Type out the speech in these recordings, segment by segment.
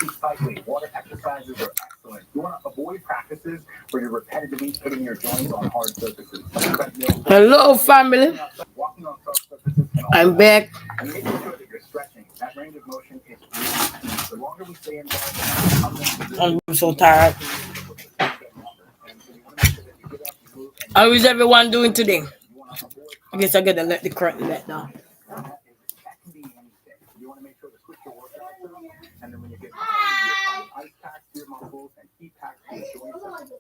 cycling, water exercises are excellent. You want to avoid practices where you're repetitively hitting your joints on hard surfaces. Hello, family. Walking on soft surfaces can also I'm back. and making sure that you're stretching. That range of motion is really key. The longer we stay in bed, I'm so tired. How is everyone doing today? I guess I gotta let the curtain let down. that can be anything. You want to make sure to switch your workouts up, and then when you get ice packs to your muscles and heat packs to your joints.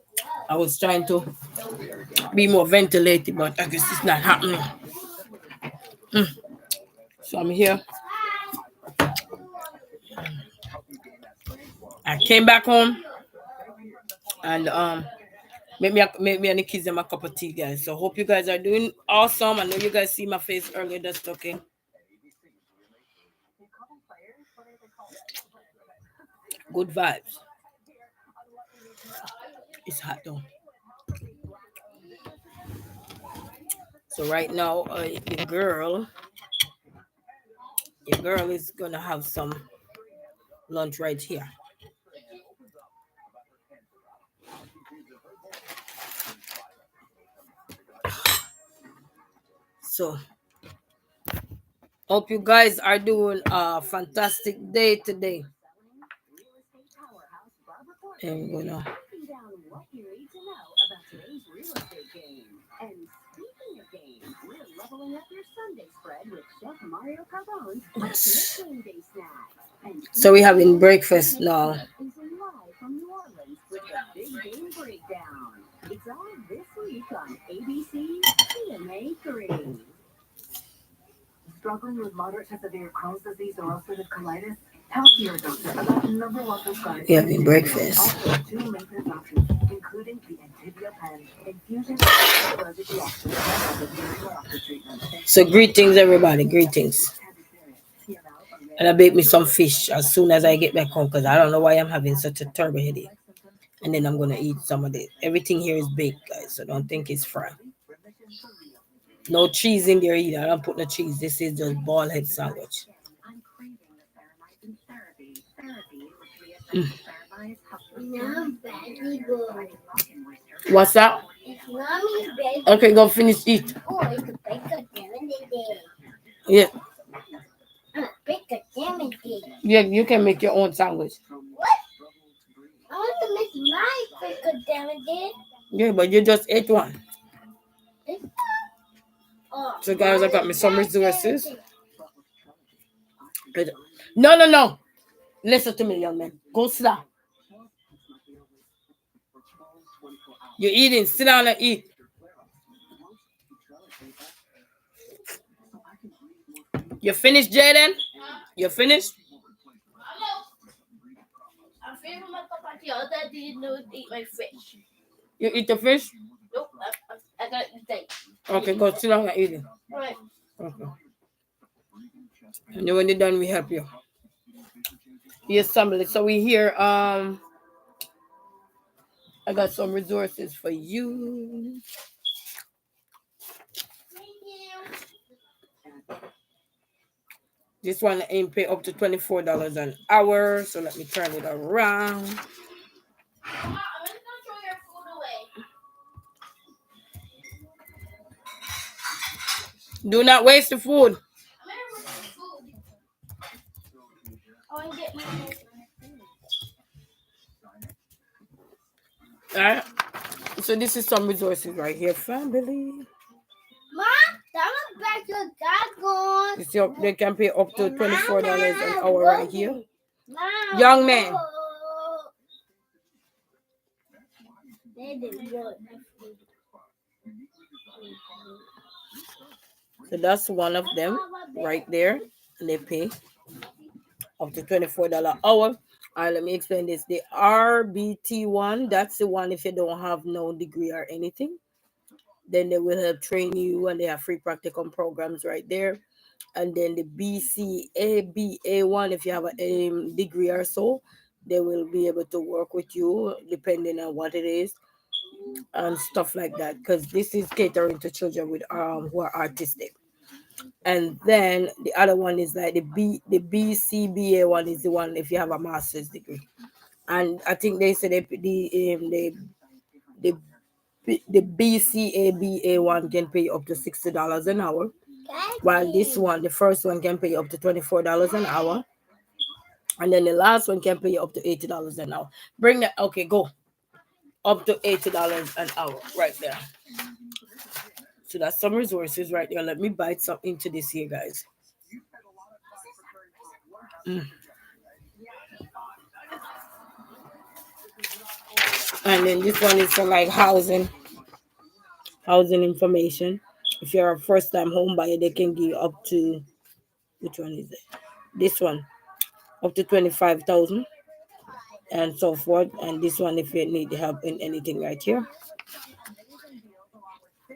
I was trying to be more ventilated, but I guess it's not happening. So I'm here. I came back home and make me and the kids them a cup of tea, guys. So hope you guys are doing awesome. I know you guys see my face earlier. That's okay. Good vibes. It's hot though. So right now, your girl is gonna have some lunch right here. So hope you guys are doing a fantastic day today. And we're gonna so we're having breakfast now. Struggling with moderate to severe Crohn's disease or ulcerative colitis? Healthier Doctor about the number one prescribed. We're having breakfast. Also, two maintenance options, including the Entyvio pen, infusion, allergic reactions, and treatment. So greetings, everybody. Greetings. And I bake me some fish as soon as I get back home because I don't know why I'm having such a terrible headache. And then I'm gonna eat some of it. Everything here is baked, guys. So don't think it's fried. No cheese in there either. I don't put no cheese. This is just ball head sandwich. What's that? Okay, go finish eat. Yeah. Yeah, you can make your own sandwich. I want to make my bacon sandwich. Yeah, but you just ate one. So guys, I got me some resources. No. Listen to me, young man. Go sit down. You're eating. Sit down and eat. You finished, Jaden? You finished? I'm finished with my cup of tea. All I did eat my fish. You eat the fish? Nope, I got the thing. Okay, go sit down and eat it. All right. Okay. And then when you're done, we help you. Yes, family. So we here. I got some resources for you. This one ain't pay up to $24 an hour. So let me turn it around. I'm just gonna throw your food away. Do not waste the food. I'm gonna waste the food. I want to get my food. Alright. So this is some resources right here, family. Mom, that was back to Dragon. You see, they can pay up to $24 an hour right here. Mom. Young man. So that's one of them right there. And they pay up to $24 an hour. All right, let me explain this. The RBT one, that's the one if you don't have no degree or anything. Then they will help train you and they have free practicum programs right there. And then the BCABA one, if you have a degree or so, they will be able to work with you depending on what it is and stuff like that. Because this is catering to children with who are autistic. And then the other one is like the BCBA one is the one if you have a master's degree. And I think they said the BCABA one can pay up to $60 an hour, while this one, the first one, can pay up to $24 an hour, and then the last one can pay up to $80 an hour. Bring that, okay, go up to $80 an hour right there. So that's some resources right there. Let me bite some into this here, guys. Mm. And then this one is for like housing information. If you're a first time home buyer, they can give up to, which one is it? This one, up to 25,000 and so forth. And this one, if you need help in anything right here.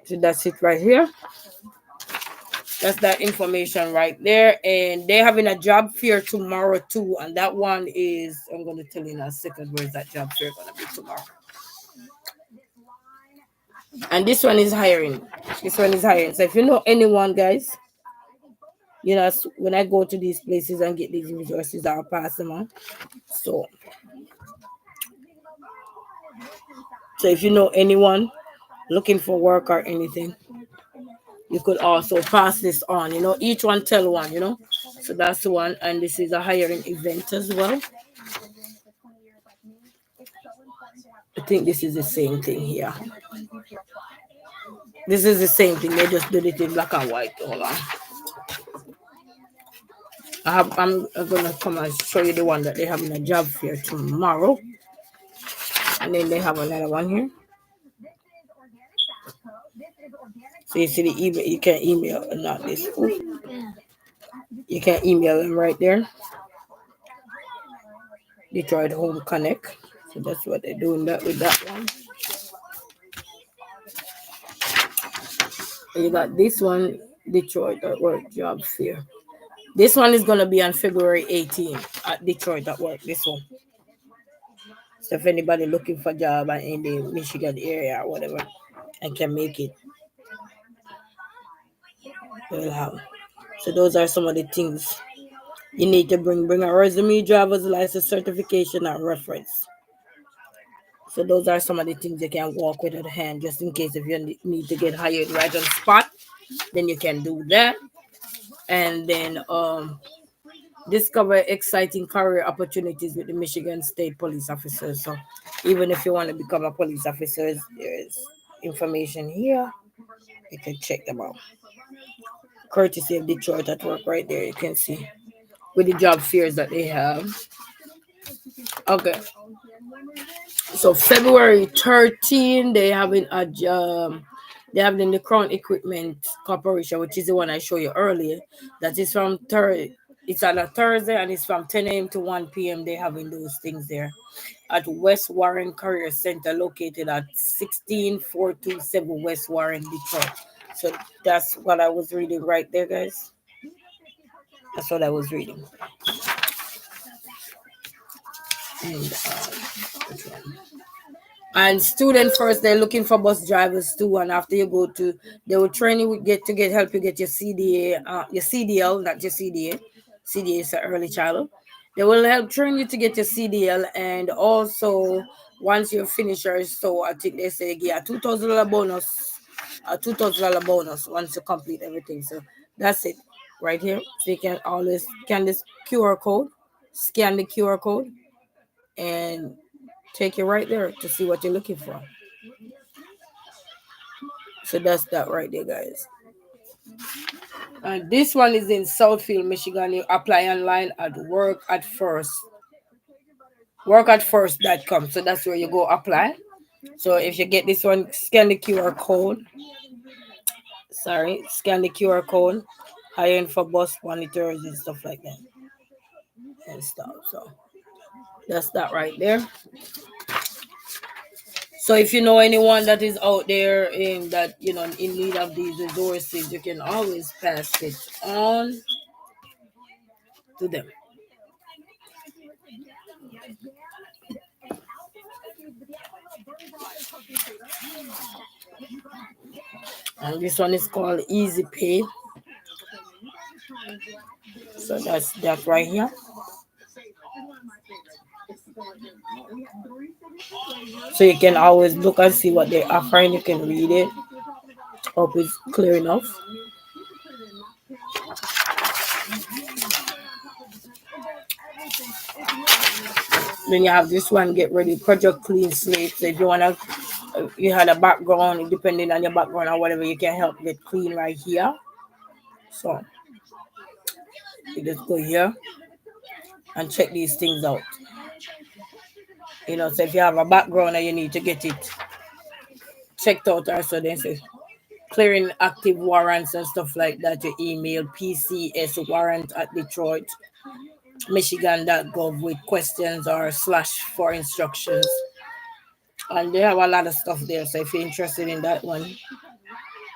So that's it right here. That's that information right there. And they're having a job fair tomorrow too. And that one is, I'm going to tell you in a second where's that job fair going to be tomorrow. And this one is hiring. This one is hiring. So if you know anyone, guys, you know, when I go to these places and get these resources, I'll pass them on. So if you know anyone looking for work or anything, you could also pass this on. You know, each one tell one. You know, so that's the one. And this is a hiring event as well. I think this is the same thing here. This is the same thing. They just did it in black and white. Hold on. I'm gonna come and show you the one that they have in a job fair tomorrow, and then they have another one here. So you see the email. You can email, not this. Ooh. You can email them right there. Detroit Home Connect. So that's what they're doing that with that one. And you got this one, Detroit at Work Job Fair. This one is gonna be on February 18th at Detroit at Work. This one. So if anybody looking for a job in the Michigan area or whatever and can make it, they'll have. So those are some of the things you need to bring a resume, driver's license, certification, and reference. So those are some of the things you can walk with at hand, just in case if you need to get hired right on spot, then you can do that. And then discover exciting career opportunities with the Michigan State Police officers. So even if you want to become a police officer, there's information here. You can check them out. Courtesy of Detroit at Work right there, you can see with the job fairs that they have. Okay. So February 13, they having a job. They have the Crown Equipment Corporation, which is the one I showed you earlier. That is from it's on a Thursday and it's from 10 a.m. to 1 p.m. They having those things there at West Warren Career Center, located at 16427 West Warren, Detroit. So that's what I was reading right there, guys. That's what I was reading. And student first, they're looking for bus drivers too. And after you go to, they will train you, help you get your CDA, your CDL, not your CDA. CDA is an early childhood. They will help train you to get your CDL, and also once you finish yours, so I think they say a $2,000 bonus, once you complete everything. So that's it right here. So you can always scan this QR code, and take you right there to see what you're looking for. So that's that right there, guys. And this one is in Southfield, Michigan. You apply online at workatfirst.com. So that's where you go apply. So if you get this one, scan the QR code. Scan the QR code. Hiring for bus monitors and stuff like that. And stuff. So that's that right there. So if you know anyone that is out there in need of these resources, you can always pass it on to them. And this one is called Easy Pay. So that's that right here. So you can always look and see what they're offering. You can read it. Hope it's clear enough. Then you have this one, get ready, project clean slate. So if you wanna, you had a background, depending on your background or whatever, you can help get clean right here. So you just go here and check these things out. So if you have a background and you need to get it checked out, or so then say clearing active warrants and stuff like that, you email PCS warrant at Detroit, Michigan.gov with questions or / for instructions. And they have a lot of stuff there. So if you're interested in that one,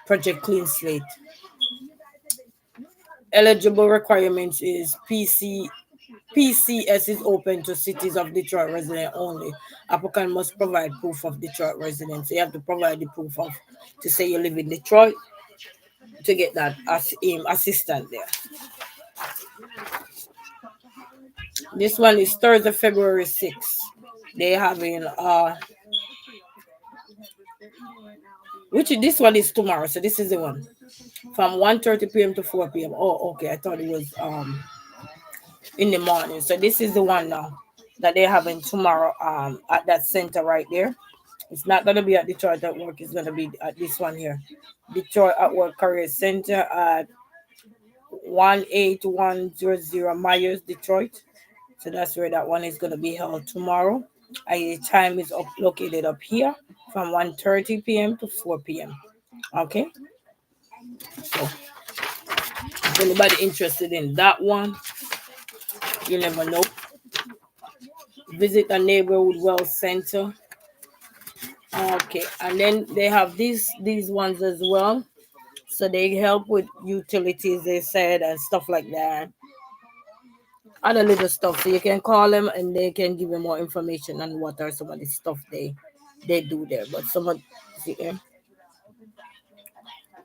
Project Clean Slate. Eligible requirements is PCS is open to cities of Detroit resident only. Applicant must provide proof of Detroit residence. So you have to provide the proof of to say you live in Detroit to get that assistant there. This one is Thursday, February 6th. They having this one is tomorrow, so this is the one from 1:30 p.m. to 4 p.m. Oh, okay. I thought it was in the morning. So this is the one now that they're having tomorrow at that center right there. It's not gonna be at Detroit at Work, it's gonna be at this one here. Detroit at Work Career Center at 18100 Myers, Detroit. So that's where that one is gonna be held tomorrow. And the time is located up here from 1:30 p.m. to 4 p.m. Okay. So if anybody interested in that one, you never know. Visit a neighborhood wealth center. Okay, and then they have these ones as well. So they help with utilities, they said, and stuff like that. Other little stuff. So you can call them and they can give you more information on what are some of the stuff they do there. But some of see here.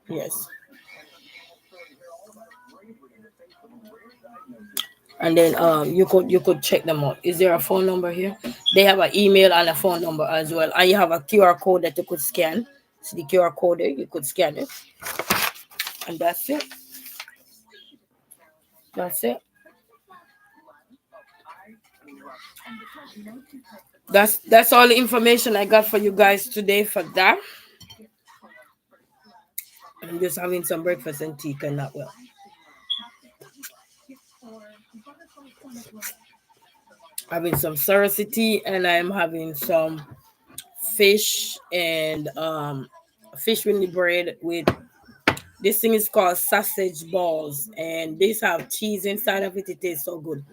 Yes. And then you could check them out. Is there a phone number here? They have an email and a phone number as well. And you have a QR code that you could scan. So the QR code there, you could scan it. And that's it. That's it. That's all the information I got for you guys today for that. I'm just having some breakfast and tea and that well. Having some Sarasi tea and I'm having some fish and fish with the bread with this thing is called sausage balls and these have cheese inside of it. It tastes so good.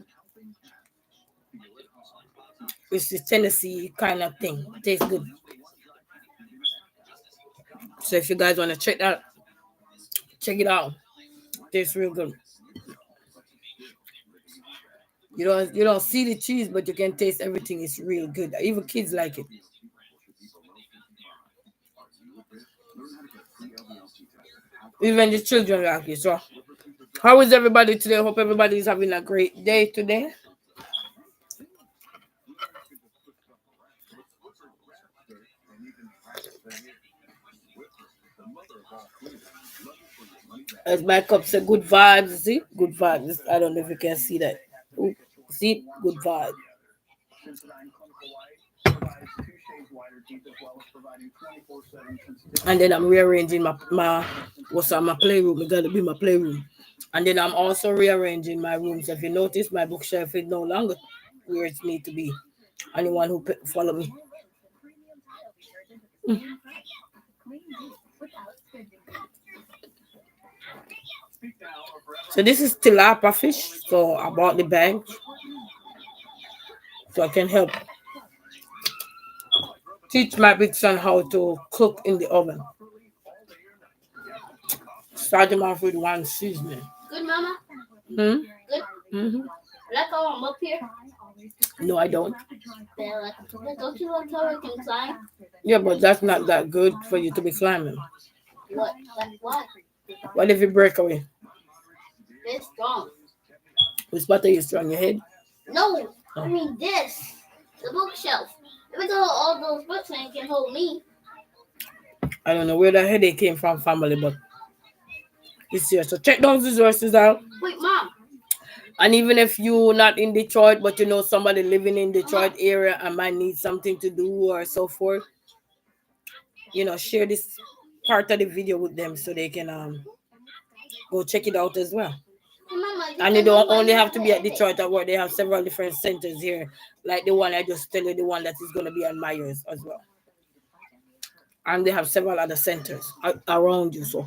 It's the Tennessee kind of thing. It tastes good. So if you guys want to check it out. It tastes real good. You don't see the cheese, but you can taste everything. It's real good. Even kids like it. Even the children like it. So, how is everybody today? Hope everybody is having a great day today. As my cup said, good vibes. See, good vibes. I don't know if you can see that. Ooh, see, good vibe. And then I'm rearranging my playroom. It gotta be my playroom. And then I'm also rearranging my rooms. If you notice, my bookshelf is no longer where it needs to be. Anyone who follow me. So this is tilapia fish. So I bought the bag so I can help teach my big son how to cook in the oven. Start him off with one seasoning. Good, Mama? Good? Mm-hmm. Like I'm up here? No, I don't. Don't you want to can climb? Yeah, but that's not that good for you to be climbing. What? What? What if you break away? It's strong. Which butter you throw on your head? No, I mean this. The bookshelf. If it's all those books and it can hold me. I don't know where the headache came from, family, but it's here. So check those resources out. Wait, Mom. And even if you're not in Detroit, but you know somebody living in Detroit area and might need something to do or so forth, you know, share this part of the video with them so they can go check it out as well. Hey, Mama, And you don't only have to be at Detroit or where they have several different centers here, like the one I just tell you, the one that is going to be on Myers as well. And they have several other centers around you. So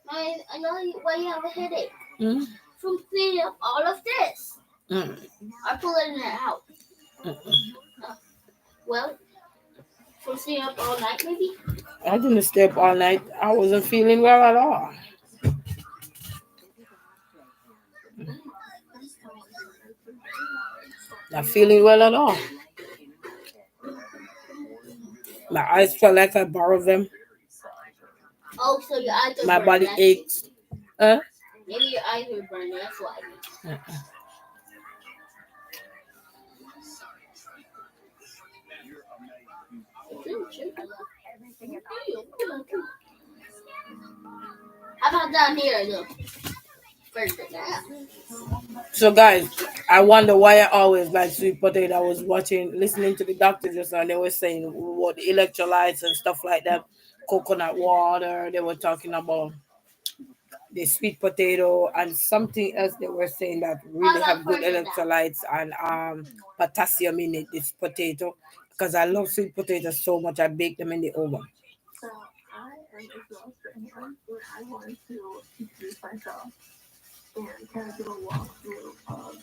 I know why you have a headache. mm, From cleaning up all of this. mm, I pull it in the house. mm. Well, from staying up all night, maybe? I didn't stay up all night. I wasn't feeling well at all. Not feeling well at all. My eyes felt like I borrowed them. Oh, so your eyes are My burning. body That's aches. Huh? Maybe your eyes were burning, that's why. Uh-uh. How about down here, though? Further down. So guys, I wonder why I always like sweet potato. I was listening to the doctor just now. They were saying what the electrolytes and stuff like that, coconut water. They were talking about the sweet potato and something else. They were saying that really have good electrolytes and potassium in it. This potato, because I love sweet potatoes so much. I bake them in the oven. So I am exhausted and I wanted to introduce myself and kind of do a walkthrough of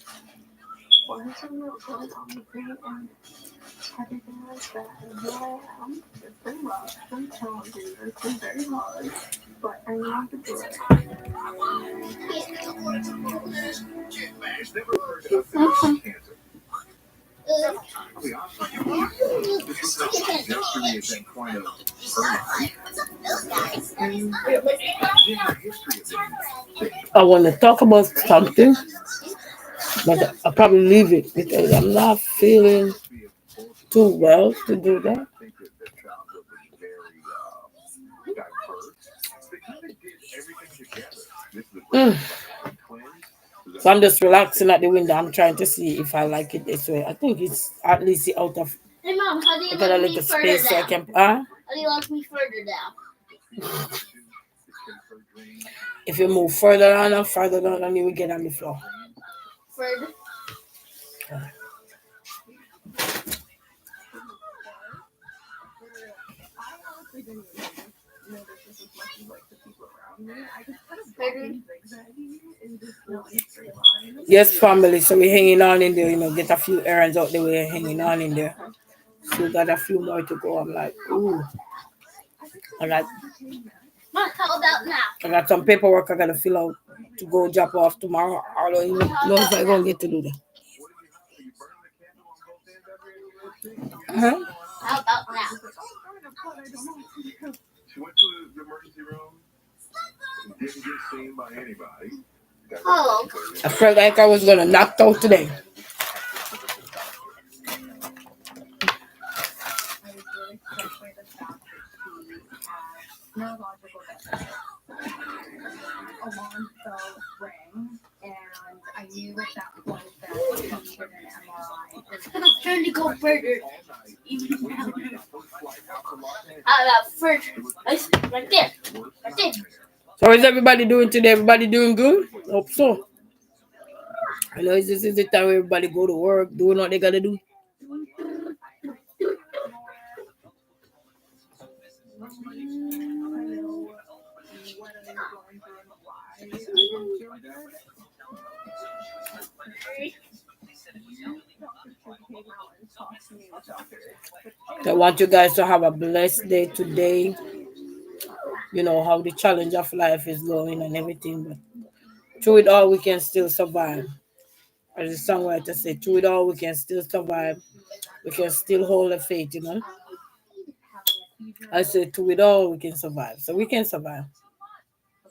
what has been going on with me and everything like that. And here I am. It's been rough, it's been challenging, it's been very hard, but I want to do it. It's never occurred to us that this is cancer. I'll be honest with you. This trajectory has been quite a I want to talk about something, but I'll probably leave it because I'm not feeling too well to do that. Mm. So I'm just relaxing at the window. I'm trying to see if I like it this way. I think it's at least out of Hey, Mom, how do you I got a like me little further space so I down? can. How do you like me further down? If you move further down and further down, then you will get on the floor. Further? Yes, family. So we're hanging on in there. You know, get a few errands out the way, hanging on in there. So we got a few more to go. I'm like, ooh. I got Mom, how about now? some paperwork I gotta fill out to go drop off tomorrow. I don't even know if I'm gonna get to do that. Huh? How about now? She went to the emergency room, didn't get seen by anybody. Oh. I felt like I was gonna knock out today. Neurological alarm bell rang, and I knew at that point that we needed an MRI. I'm trying to go further. How about further? Right there. Right there. So is everybody doing today? Everybody doing good? Hope so. I know this is the time where everybody go to work, doing what they gotta do. I want you guys to have a blessed day today. You know how the challenge of life is going and everything, but through it all, we can still survive. As the songwriter said, through it all, we can still survive. We can still hold the faith, you know. I said, through it all, we can survive. So we can survive.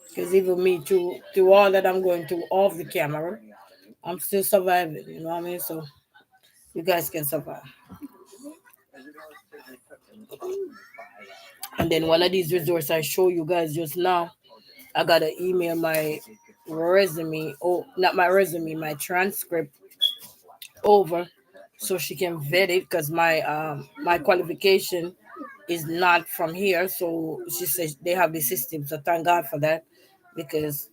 Because even me, through all that I'm going through off the camera, I'm still surviving, you know what I mean? So you guys can survive. And then one of these resources I show you guys just now, I gotta email my resume, oh, not my resume, my transcript over so she can vet it because my qualification is not from here. So she says they have the system. So thank God for that because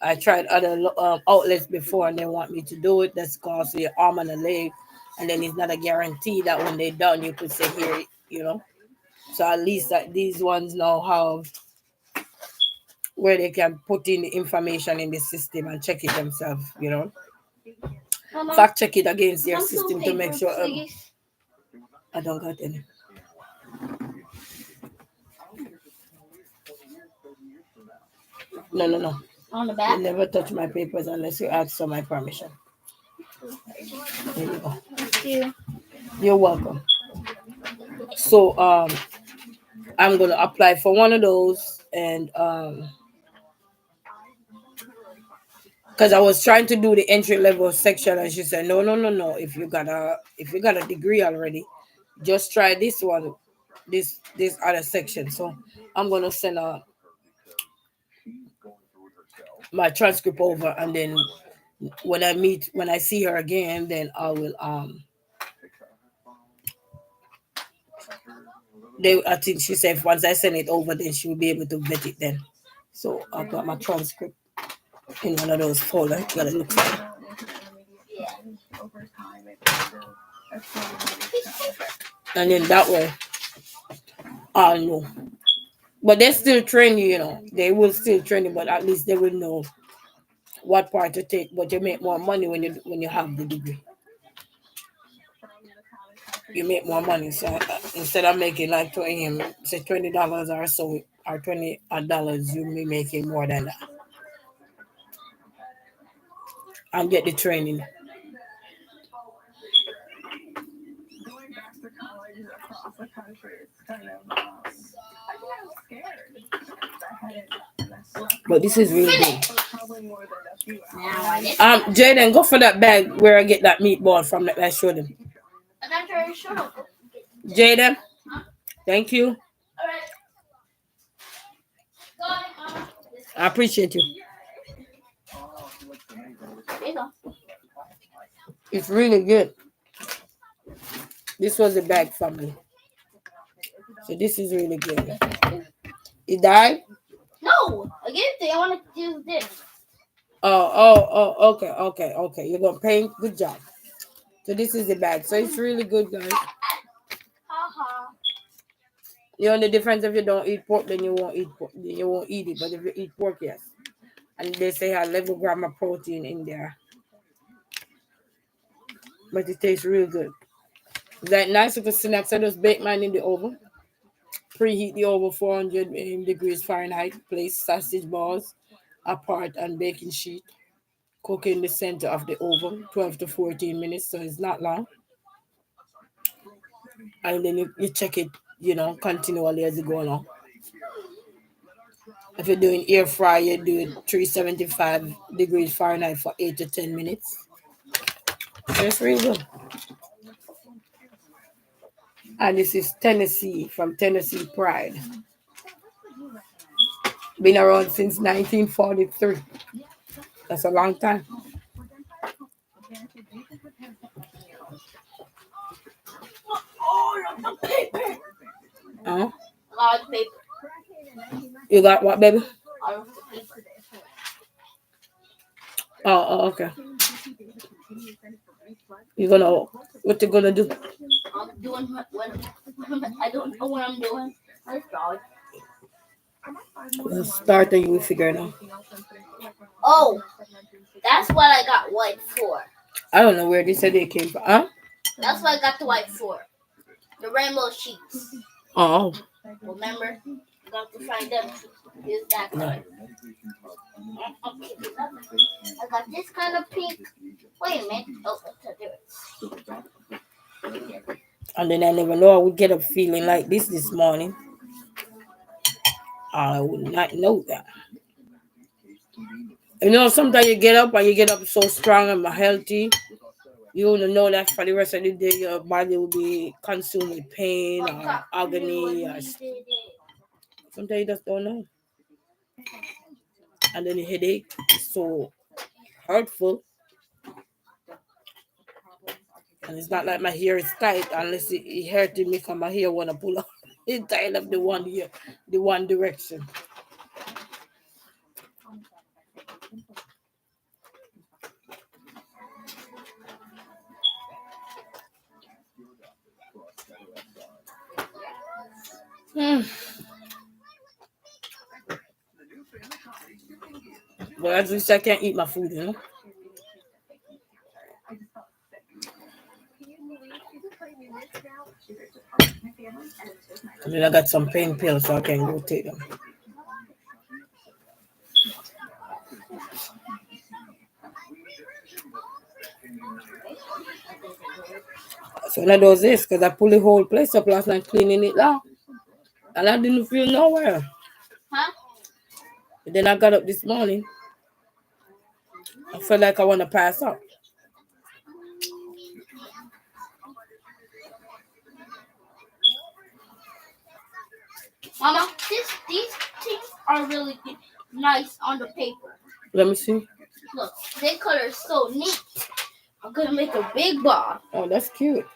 I tried other outlets before and they want me to do it. That's cost your arm and a leg, and then it's not a guarantee that when they're done you could say here, you know. So at least that these ones now have where they can put in the information in the system and check it themselves, you know. Mama, Fact check it against their some two system to make paper, sure. please. I don't got any. No, no, no. On the You back. never touch my papers unless you ask for my permission. There you go. Thank you. You're welcome. So I'm gonna apply for one of those and because I was trying to do the entry level section and she said no no no no if you got a degree already just try this one this other section. So I'm gonna send my transcript over and then when I see her again then I will I think she said once I send it over then she will be able to vet it then. So I've got my transcript in one of those folders. You gotta look for it. And then that way I'll know. But they still train you, you know. They will still train you, but at least they will know what part to take. But you make more money when you have the degree. You make more money. So instead of making like say $20 or so or $20, you may making more than that and get the training. Going back to colleges across the country, it's kind of, I think I was scared. I hadn't, But this is really good. probably more than a few Now I did. Jaden, go for that bag where I get that meatball from that I showed him. I'm not trying to show up. Jaden, thank you. All right. Go ahead, Mama. I appreciate you. There you go. It's really good. This was a bag for me. So this is really good. It died? No, again, I want to do this. Okay. You're gonna paint. Good job. So this is the bag. So it's really good, guys. Haha. The only difference if you don't eat pork, then you won't eat pork. Then you won't eat it. But if you eat pork, yes. And they say have 11 grams of protein in there. But it tastes real good. It's like nice little snacks. I just bake mine in the oven. Preheat the oven 400 degrees Fahrenheit. Place sausage balls apart and baking sheet. Cook in the center of the oven 12 to 14 minutes. So it's not long. And then you check it, continually as you go along. If you're doing air fry, you do it 375 degrees Fahrenheit for 8 to 10 minutes. So it's really good. And this is Tennessee from Tennessee Pride. Been around since 1943. That's a long time. Uh-huh. A lot of paper. You got what, baby? A lot of paper. Oh, okay. What you gonna do? I'm doing what I don't know what I'm doing. I'm sorry. We'll start and you will figure it out. Oh, that's what I got white for. I don't know where they said they came from. Huh? That's what I got the white for. The rainbow sheets. Oh. Remember? You got to find them. Use that color. I got this kind of pink. Wait a minute. Oh, that's a difference. And then I never know I would get up feeling like this morning. I would not know that. You know, sometimes you get up and you get up so strong and healthy. You don't know that for the rest of the day your body will be consumed with pain or agony. Or sometimes you just don't know. And then the headache is so hurtful. And it's not like my hair is tight unless it hurting me because my hair want to pull up. It's tied up the one here, the one direction. Hmm. But at least I can't eat my food, you know. I mean, I got some pain pills, so I can go take them. So when I do this, because I pulled the whole place up last night cleaning it out, and I didn't feel nowhere. Huh? And then I got up this morning, I felt like I want to pass out. Mama, these things are really nice on the paper. Let me see. Look, their color is so neat. I'm gonna make a big ball. Oh, that's cute.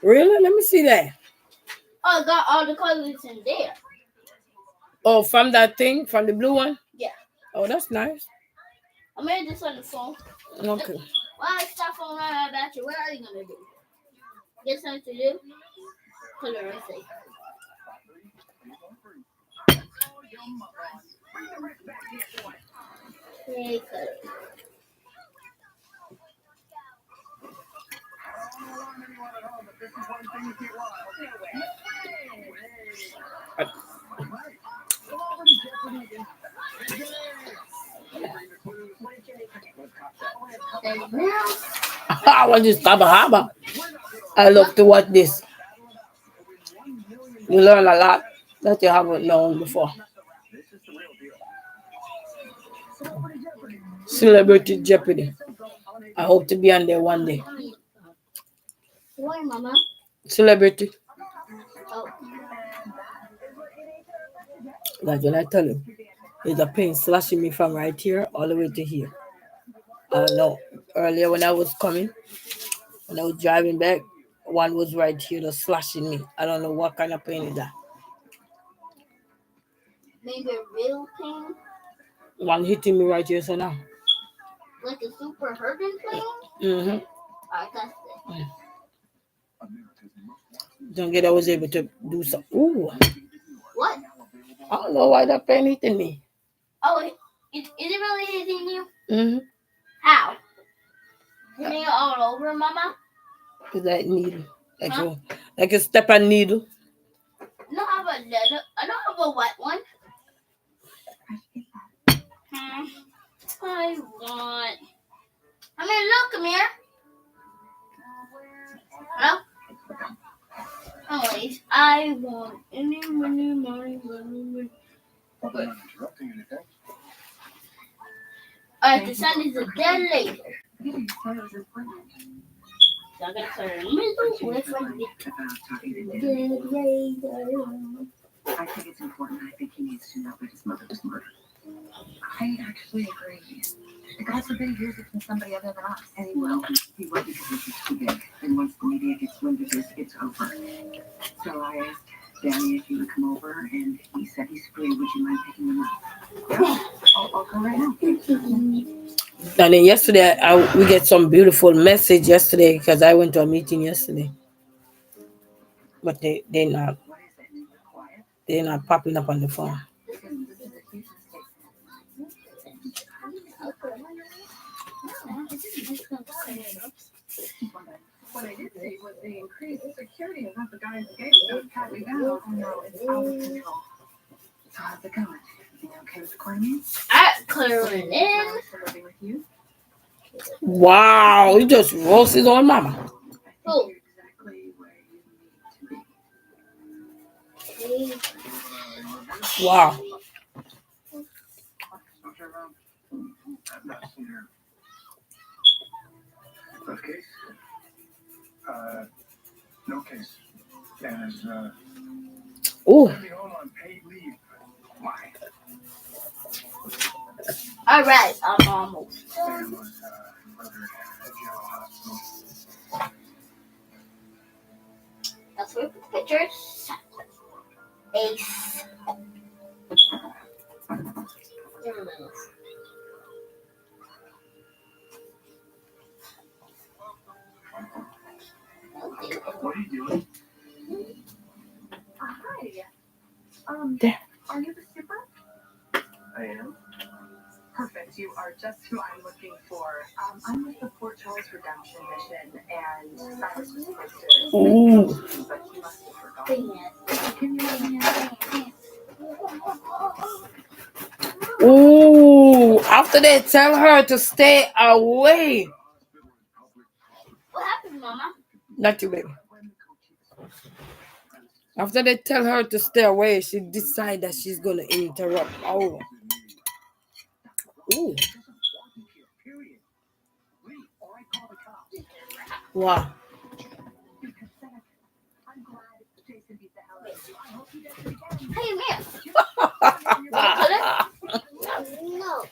Really? Let me see that. Oh, I got all the colors in there. Oh, from that thing, from the blue one? Yeah. Oh, that's nice. I made this on the phone. Okay. Why I stop on right about you? What are you gonna do? Get something to do? Color and say. Hey, color. I want this Taba Haba. I love to watch this. You learn a lot that you haven't known before. Celebrity Jeopardy. I hope to be on there one day. Why, Mama? Celebrity. Oh. That's what I tell you. There's a pain slashing me from right here all the way to here. I know. Earlier when I was coming, when I was driving back, one was right here just slashing me. I don't know what kind of pain is that. Maybe a real pain? One hitting me right here, so now. Like a super hurting pain? Mm-hmm. I got it. Don't get I was able to do so. Ooh. What? I don't know why that pain hitting me. Oh, is it really hitting you? Mm-hmm. How? Hitting it all over, Mama? It's like needle. Like a step on needle. I don't have a wet one. Look, come here. Hello? Anyways, I want any money. Alright, the sun is a dead later. So I gotta clear the middle with dead later. I think it's important. I think he needs to know that his mother was murdered. I actually agree. God forbid he hears it from somebody other than us. And he will. He will because this is too big. And once the media gets wind of this, it's over. So I asked Danny if he would come over, and he said he's free. Would you mind picking him up? Yeah, I'll come right now. And then yesterday, we get some beautiful message yesterday because I went to a meeting yesterday. But they're not What is it? Quiet? they're not popping up on the phone. Because this is a huge What I did see was the increased security of the guys game. Those tightly down. Oh no, it's out of control. So how's it going? Everything okay with the cornea? Clearing in. Living with you? Wow, he just roasted on mama. I think Oh. you're exactly where you need to be. Wow. No case. Anna's Oh, gonna be home on paid leave. Why? All right, I'm almost Anna done. was murdered at General Hospital. That's where we put the pictures. Ace. What are you doing? Hi. There. Are you the skipper? I am. Perfect. You are just who I'm looking for. I'm with the Port Charles Redemption Mission, and Cyrus was supposed to Ooh. but he must have forgotten. Can you let me in? Ooh. After they tell her to stay away. What happened, Mama? Not you, baby. After they tell her to stay away, she decides that she's gonna interrupt. Oh. Ooh. Wow. I'm glad Jason beat the hell out of you. I hope he does it again. Hey, man. No.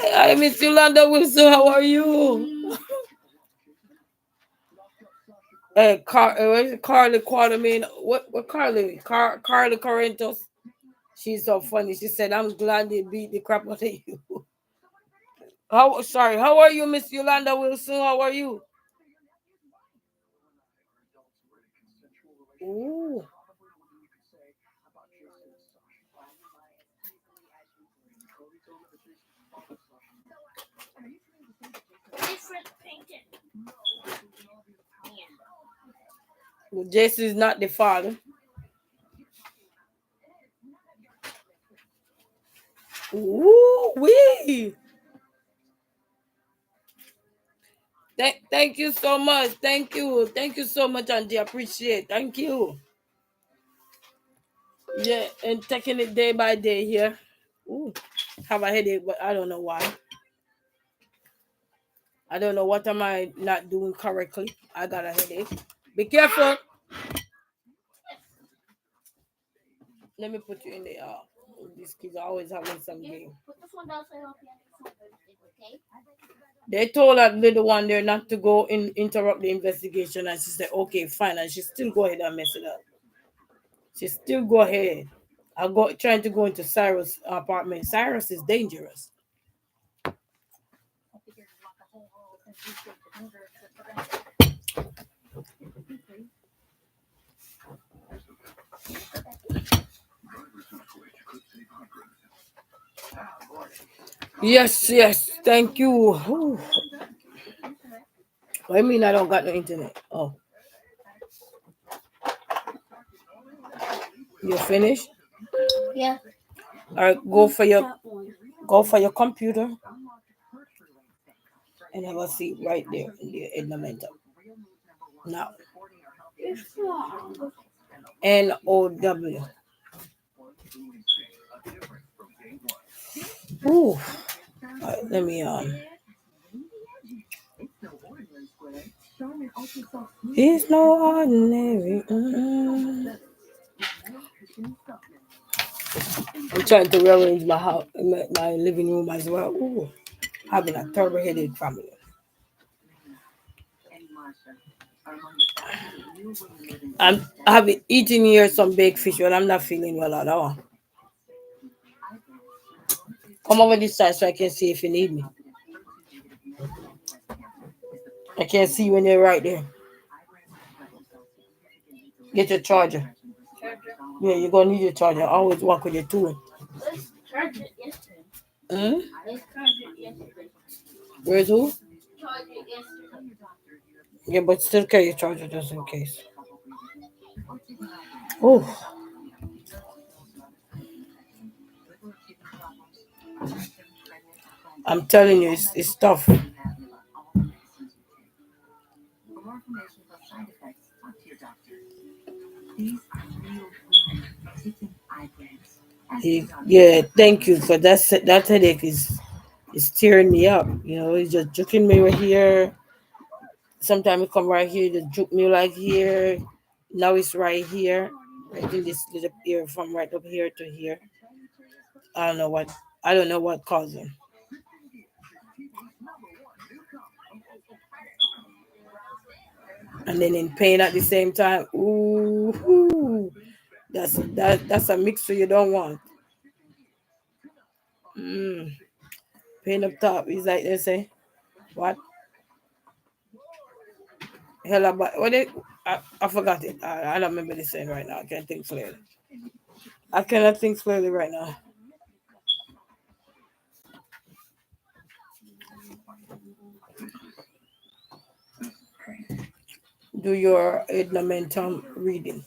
Hi, Miss Yolanda Wilson. How are you? Hey, where's Carly Quatermain? What Carly? Carly Correntos. She's so funny. She said, "I'm glad they beat the crap out of you." How are you, Miss Yolanda Wilson? How are you? Ooh. Different painting. Well, Jason is not the father. Ooh, wee. Thank you so much. Thank you. Thank you so much, Auntie. Appreciate. Thank you. Yeah, and taking it day by day here. Ooh, have a headache, but I don't know why. I don't know what am I not doing correctly. I got a headache. Be careful. Let me put you in the these kids are always having some game. Put this one down so I don't have okay? They told that little one there not to go interrupt the investigation, and she said, "Okay, fine," and she still go ahead and mess it up. She still go ahead. I go trying to go into Cyrus' apartment. Cyrus is dangerous. Yes. Thank you. Ooh. What do you mean I don't got no internet? Oh, you finished? Yeah. All right, go for your computer and have a seat right there in the mental. Now, NOW. Ooh. All right, let me It's no ordinary. I'm trying to rearrange my house, my living room as well. Ooh, having a terrible headache family. I've been eating here some baked fish, but I'm not feeling well at all. Come over this side so I can see if you need me. I can't see you when you're right there. Get your charger. Yeah, you're gonna need your charger. I always walk with your tool. Let's charge it yesterday. Hmm? Let's charge it yesterday. Where's who? Charge it yesterday. Yeah, but still carry your charger just in case. Oh, I'm telling you, it's tough. Yeah, thank you, because that headache is tearing me up. You know, it's just jerking me right here. Sometimes it come right here, the juke me like here. Now it's right here. Right in this little ear from right up here to here. I don't know what causing. And then in pain at the same time. Ooh, that's a mixture you don't want. Mm. Pain up top is like they say. What? Hell about what it I forgot it. I don't remember the saying right now. I can't think clearly. I cannot think clearly right now. Do your momentum reading.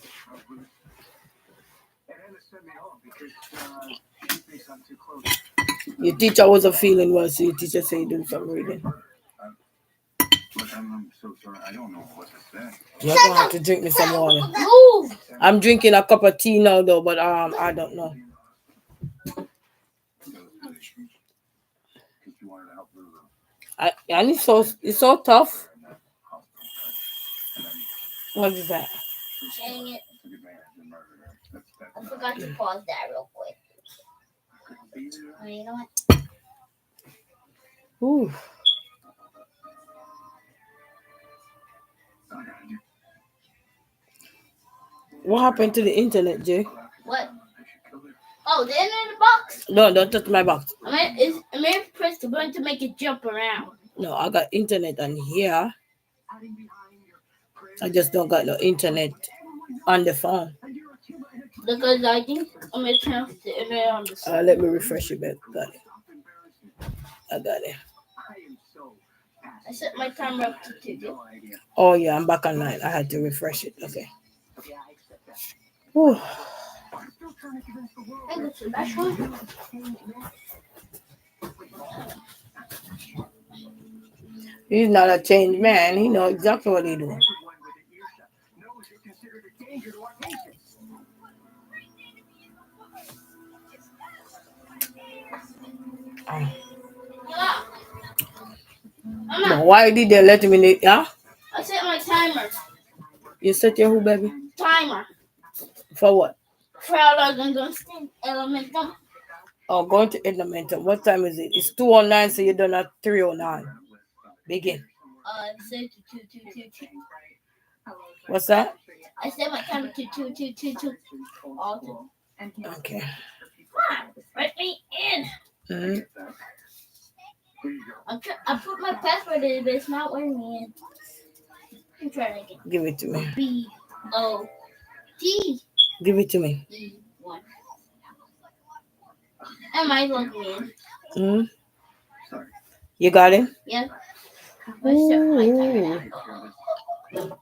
Your teacher wasn't feeling well, so your teacher said do some reading. I'm so sorry. I don't know what to say. You're gonna have to drink me some water. Move. I'm drinking a cup of tea now though, but I don't know. And it's so tough. What is that? Dang it. I forgot to pause that real quick. Oh, you know what? Ooh. What happened to the internet, Jay? What? Oh, the internet box? No, don't touch my box. I mean, press the button to make it jump around. No, I got internet on here. I just don't got no internet on the phone. Because I think I'm going to turn off the internet on the side. Let me refresh it back. Got it. I got it. I set my timer up to 2. Oh, yeah, I'm back online. I had to refresh it. Okay. Whew. I go to the bathroom. He's not a changed man. He knows exactly what he's doing. But why did they let him in it? Yeah? I set my timer. You set your who, baby? Timer. For what? For how long I'm going to stay elemental. Oh, going to elemental. What time is it? It's 2:09, so you're done at 3:09. Begin. Set to 2. What's that? I set my timer to 2. All 2. Okay. Let me in. Mm-hmm. I put my password in, but it's not letting me in. I'm trying again. Give it to me. B-O-T. Give it to me. E1. Am I logging in? Mm-hmm. You got it? Yeah. I set my timer. Absolutely.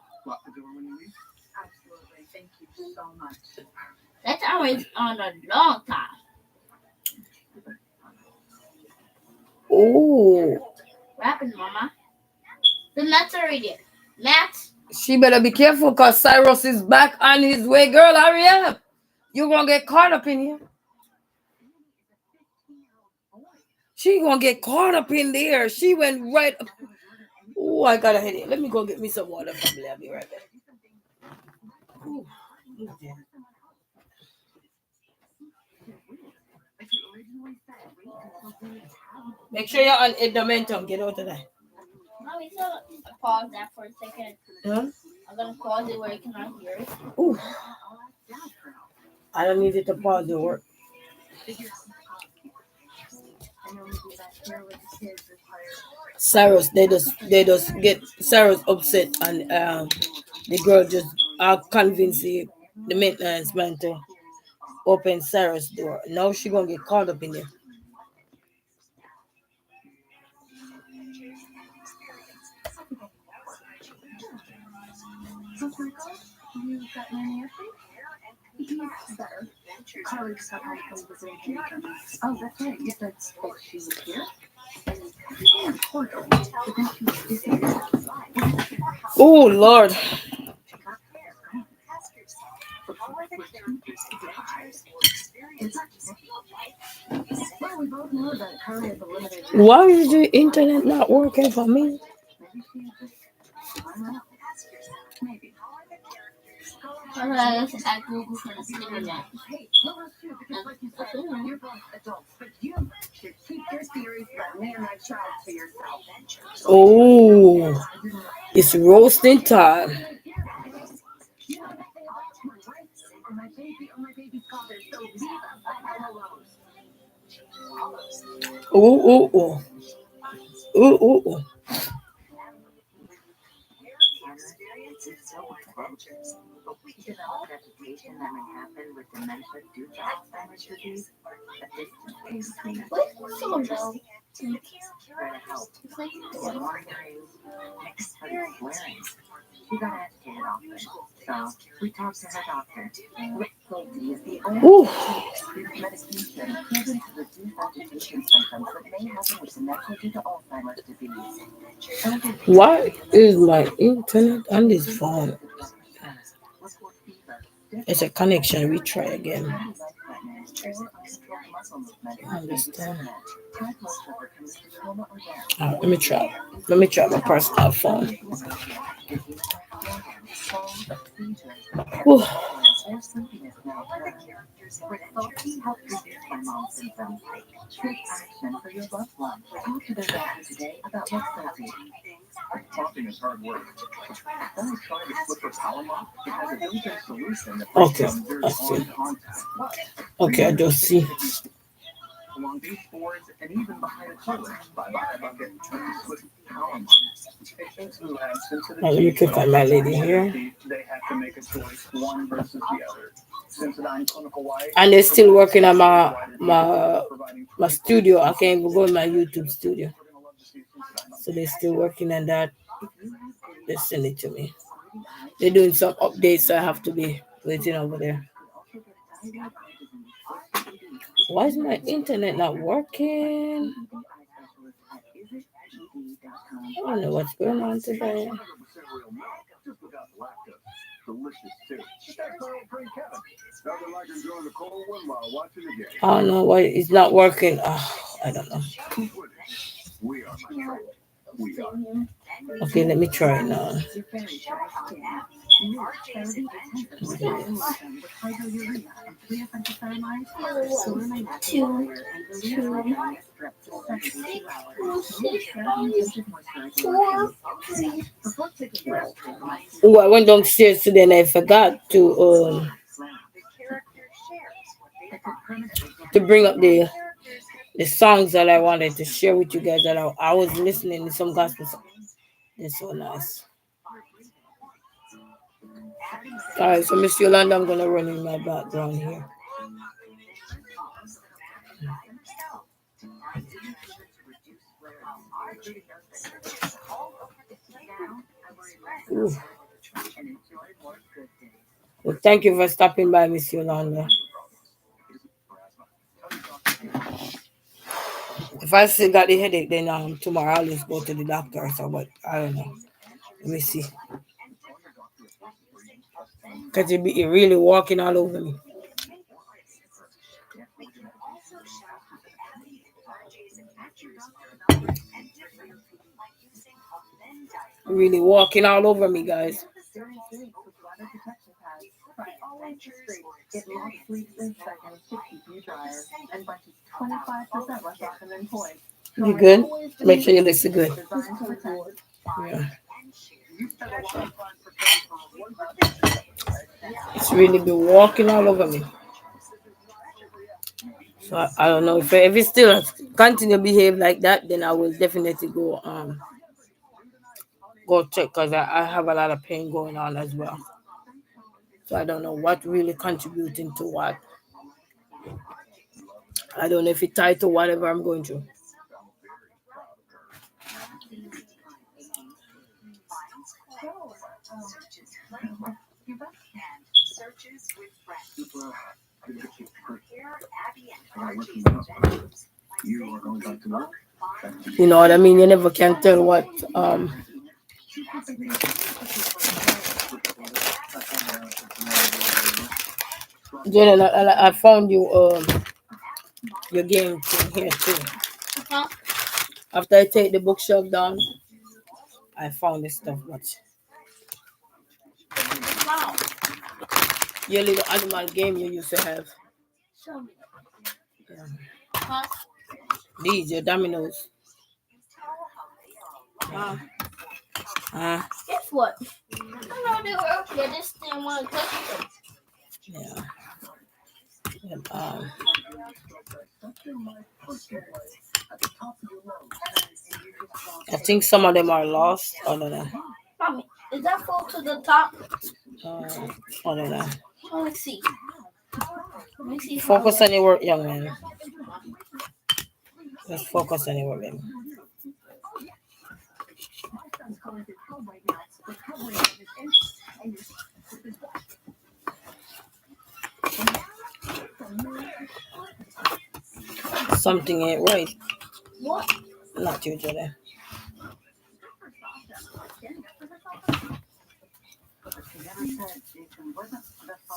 Thank you so much. That timer is on a long time. Oh. What happened, Mama? The nuts are ready. Matt? She better be careful because Cyrus is back on his way. Girl, hurry up. You're going to get caught up in here. She going to get caught up in there. She went right up. Oh, I got a headache. Let me go get me some water. Probably. I'll be right back. Ooh. Make sure you're on momentum. Get out of there. Mommy, so pause that for a second. Huh? I'm going to pause it where I cannot hear it. Ooh. I don't need it to pause the work. Cyrus, they just get Cyrus upset, and the girl just convince the maintenance man to open Cyrus' door. Now she gonna get caught up in there. You got Nanny Effie? He's better. Carly said I was visiting Jamaica. Oh, that's right. Yes, that's what she was here. And poor girl. But then she was busy. Oh Lord. Well, we both know that Carly has a limited. Why is the internet not working for me? I'm gonna at Google for the internet. Hey, well, us too, because like you said, you're both adults, but you should keep your theories about me and my child to yourself. Oh, it's roasting time. My baby's father, so Viva, Rose. Ooh, ooh, ooh. Ooh, ooh, ooh. We develop vegetation that may happen with dementia due to Alzheimer's disease. A distant phase between What's some of those? try to help. It's like Monitoring, swearing. She got agitated often, so we talked to her doctor. Rexulti is the only Ooh. medication proven to reduce agitation symptoms that may happen with dementia due to Alzheimer's disease. Why is my internet on this phone? It's a connection. We try again. I understand. Let me try. Let me try my personal phone. Whew. Rexulti helps reduce my mom's symptoms. Take action for your loved one. Talk to their doctor today about Rexulti. Talking is hard work. Only trying to flip her power off, it has a built-in solution that Okay, breaks down very I see. hard contact. Okay, I just see. Along baseboards and even behind a toilet. Bye-bye bucket with the Swiss power line. Patients who have sensitive Let me click on my lady here. they have to make a choice, one versus the other. Sensodyne Clinical White. And they're still working on my studio. I can't even go in my YouTube studio. So they're still working on that. They send it to me. They're doing some updates, so I have to be waiting over there. Why is my internet not working? I don't know what's going on today. Just without lactose. Delicious too. Just that Pearl Drink Kevin. Nothing like enjoying the cold one while watching the game. I don't know why it's not working. I don't know. We are my friend. We are. Okay, let me try it now. Oh, I went downstairs today and I forgot to bring up the songs that I wanted to share with you guys that I was listening to some gospel songs. They're so nice. All right, so Miss Yolanda, I'm gonna run in my background here. Ooh. Well, thank you for stopping by, Miss Yolanda. If I still got the headache, then tomorrow I'll just go to the doctor or so, but I don't know. Let me see. Because it really walking all over me. Really walking all over me, guys. It locks sleep in seconds to keep you drier and bunches 25% less often than toys. You good? Make sure you listen good. Yeah. It's really been walking all over me. So I don't know if it still continue to behave like that, then I will definitely go check because I have a lot of pain going on as well. So I don't know what really contributing to what. I don't know if it's tied to whatever I'm going through. You know what I mean? You never can tell what Jenna, I found you your game thing here too. After I take the bookshelf down, I found this stuff much. Your little animal game you used to have. Show me. Yeah. Huh? These your dominoes. Ah, Guess what? I know they were up there. This didn't want to touch them. yeah. And, I think some of them are lost. I don't know. Mommy, is that full to the top? I don't know. Let me see. Let me see. Focus on your work, young man. Just focus on your work, baby. Something ain't right. What? Not you, Jada.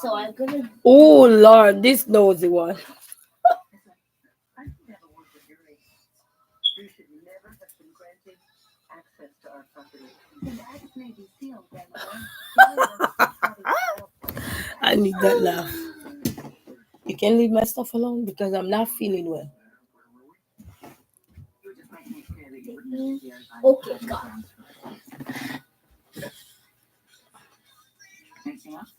So I'm gonna. Oh Lord, this nosy one. You should never have been granted access to our property. The act may be sealed, I need that laugh. You can leave my stuff alone because I'm not feeling well. Okay, got it. Anything else?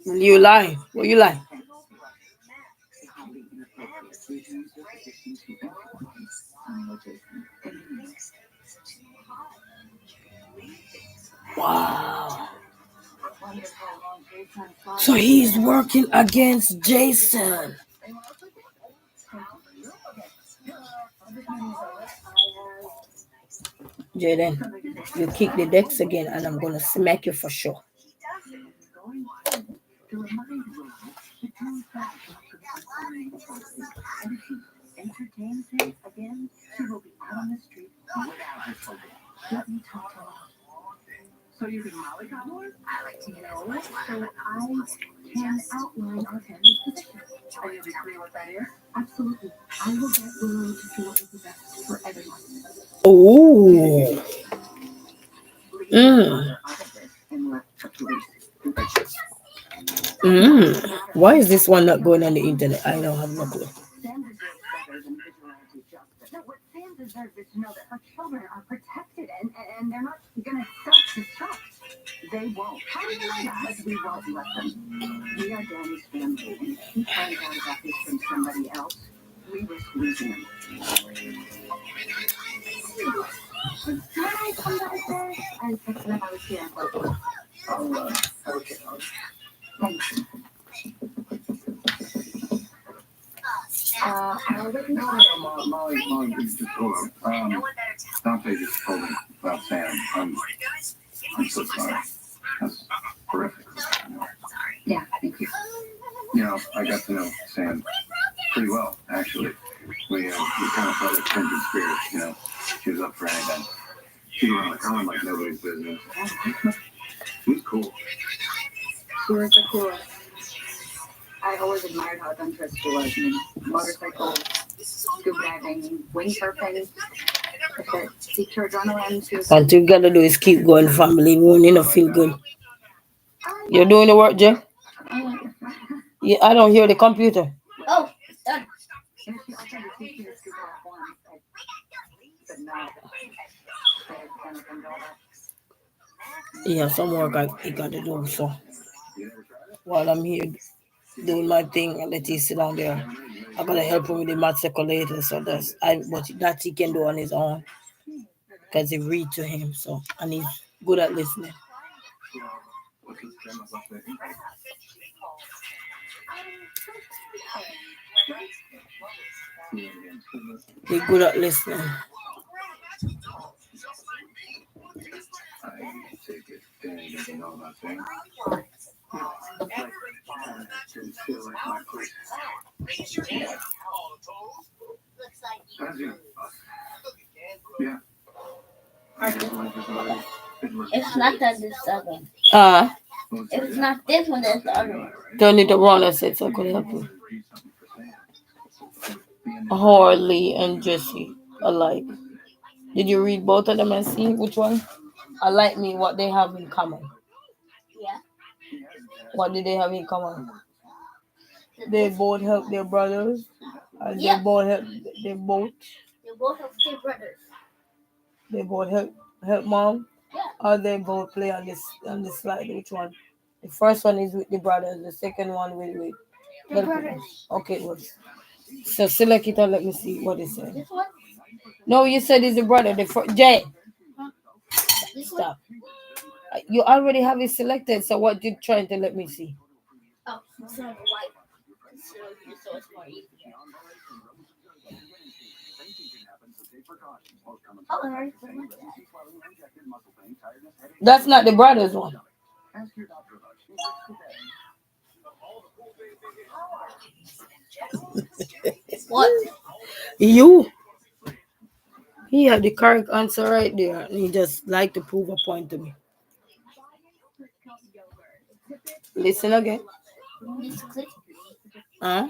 You lie. What you lie? Wow. So he's working against Jason. Jaden, you kick the decks again and I'm gonna smack you for sure. Entertains him again, she will be out on the street without her children. Let me talk to her. So you can mollycoddle her? I like to know it, so I can outline our family's position. Are you clear what that is? Absolutely. I will get Willow to do what is the best for everyone. Oh. Mm. Why is this one not going on the internet? I don't have no clue. Sam deserves better than vigilante justice. No, what Sam deserves is to know that her children are protected and they're not going to self-destruct. They won't. How do you know that? Like, we won't let them. We are Danny's family, and if he finds out about this from somebody else, we risk losing him. Can I come downstairs? I texted them I was here. Okay. Thanks. Molly, just hold on. Dante just told me about Sam. I'm so sorry. That's horrific. Yeah, thank you. You know, I got to know Sam pretty well, actually. We kind of felt like kindred spirits, you know. She was up for anything. She was on like nobody's business. She was cool. She was the coolest. I always admired how adventurous she was. I mean, motorcycles, scuba diving, windsurfing. If it piqued her adrenaline, she was. What you gotta do is keep going, family. We won't, you know, feel good. You're doing the work, Jay? Yeah, I don't hear the computer. Oh, done. And she also had to teach me to scuba off once. But no. Yeah, some work I got to do. So while I'm here doing my thing, I let you sit down there. I gotta help him with the maths later. So but that he can do on his own because he read to him. So and he's good at listening. He's good at listening. I take it Danny doesn't know about things. Didn't feel like my place. As you. Yeah. It's not that this other. If it's not this one, it's the other one. Don't need to run. I said so I could help you. Harley and Jesse alike. Did you read both of them and see which one? Like me, what they have in common. Yeah. What do they have in common? The They diff- both help their brothers. And Yeah. they both help. They both. They both have two brothers. They both help mom. Yeah. Or they both play on the slide. Which one? The first one is with the brothers. The second one with The brothers. Okay, well. So select it and let me see what it says. This one. No, you said it's the brother. Jay, This one. stop. You already have it selected. So what you trying to let me see? Oh, it's on the white. So it's more easier. Oh, I already put it that. That's not the brothers one. What? You. He had the correct answer right there, and he just like to prove a point to me. Listen again. This click. Huh?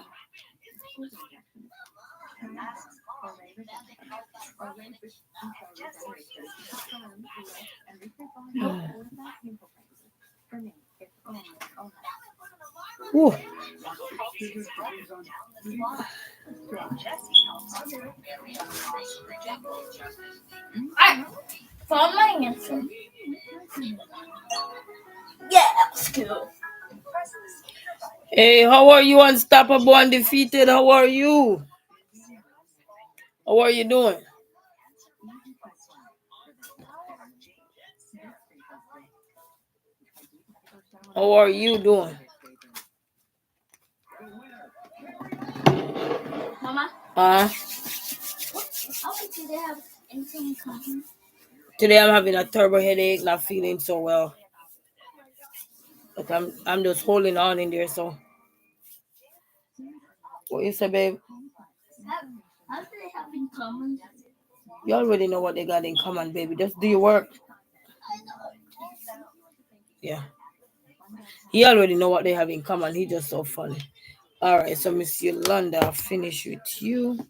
Ooh. Alright. Found my answer. Yeah, that was cool. Hey, how are you, unstoppable, undefeated? How are you? How are you doing? How are you doing? Mama, Huh? how do they have anything in common? Today I'm having a terrible headache, not feeling so well. But I'm just holding on in there. So what you say, babe? How do they have in common? You already know what they got in common, baby. Just do your work. Yeah. He already know what they have in common. He just so funny. All right, so Miss Yolanda, I'll finish with you.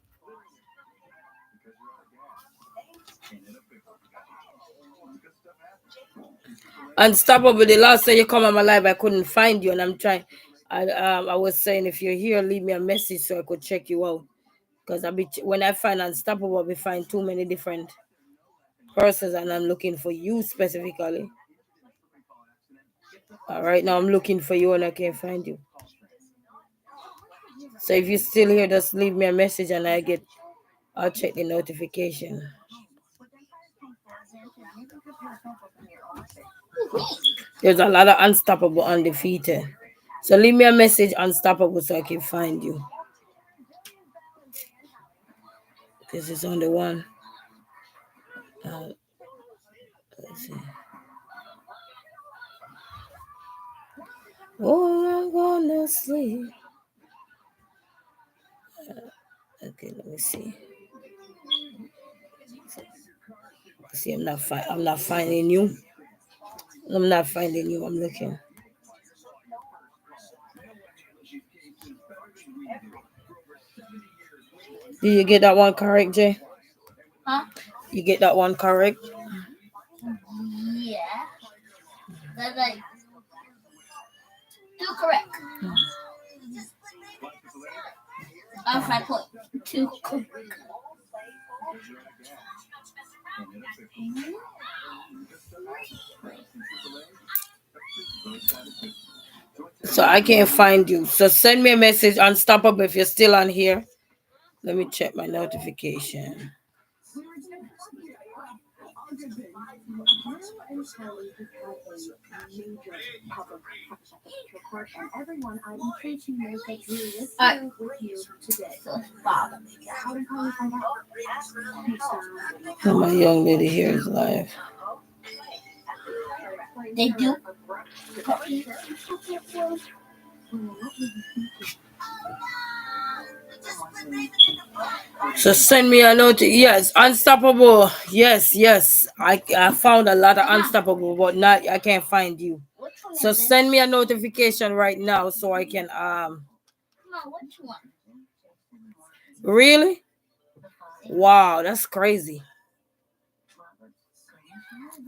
Unstoppable. The last time you come on my live, I couldn't find you, and I'm trying. I was saying if you're here, leave me a message so I could check you out. Because when I find Unstoppable, we find too many different persons, and I'm looking for you specifically. All right, now I'm looking for you and I can't find you. So if you're still here, just leave me a message and I'll check the notification. There's a lot of Unstoppable, undefeated. So leave me a message, Unstoppable, so I can find you. This is on the one. Let's see. Oh, I'm gonna sleep. Okay, let me see. See, I'm not finding you. I'm not finding you. I'm looking. Do you get that one correct, Jay? Huh? You get that one correct? Yeah. That's like two correct. I'm 5.2 correct. So I can't find you. So send me a message, Unstoppable, if you're still on here. Let me check my notification. Oh, my young lady here is live. They do. So send me a note. Yes, Unstoppable. Yes. I found a lot of Unstoppable, but not I can't find you. So send me a notification right now so I can Come on, which one? Really? Wow, that's crazy.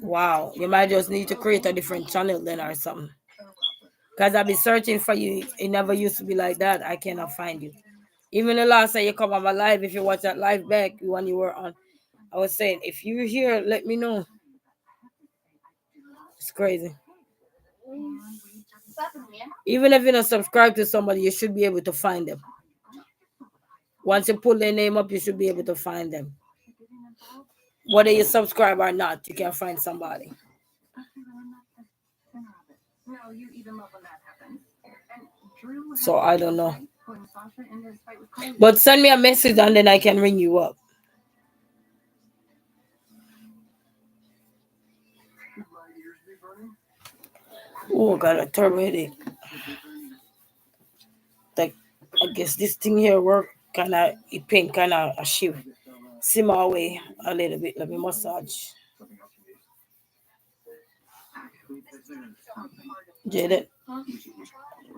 Wow, you might just need to create a different channel then or something. Because I've been searching for you. It never used to be like that. I cannot find you. Even the last time you come on my live, if you watch that live back when you were on, I was saying, if you're here, let me know. It's crazy. Even if you're not subscribed to somebody, you should be able to find them. Once you pull their name up, you should be able to find them. Whether you subscribe or not, you can find somebody. No, you even love when that happens. And Drew So I don't know. when Sasha ended his fight with Cody. But send me a message and then I can ring you up. Oh, got a terrible headache. Like, I guess this thing here work kind of, it pain kind of a shift. Simmer away a little bit. Let me massage. Jaden,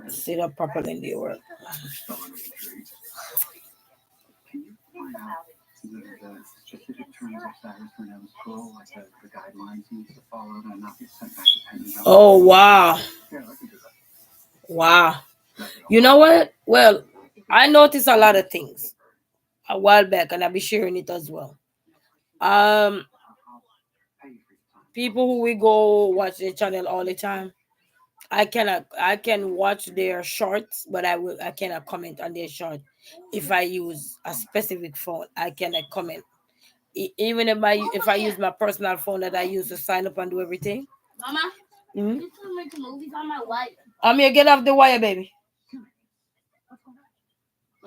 sit up properly in the work. The specific terms of Cyrus Cornell's parole, like the guidelines he needs to follow and not get sent back to Pentagon. Oh, wow. Yeah, I can do that. Wow. You know what? Well, I noticed a lot of things a while back, and I'll be sharing it as well. People who we go watch their channel all the time, I can watch their shorts, but I cannot comment on their short. If I use a specific phone, I cannot comment. Even if I use my personal phone that I use to sign up and do everything. Mama, Mhm. you can make movies on my wire. I'm here, get off the wire, baby.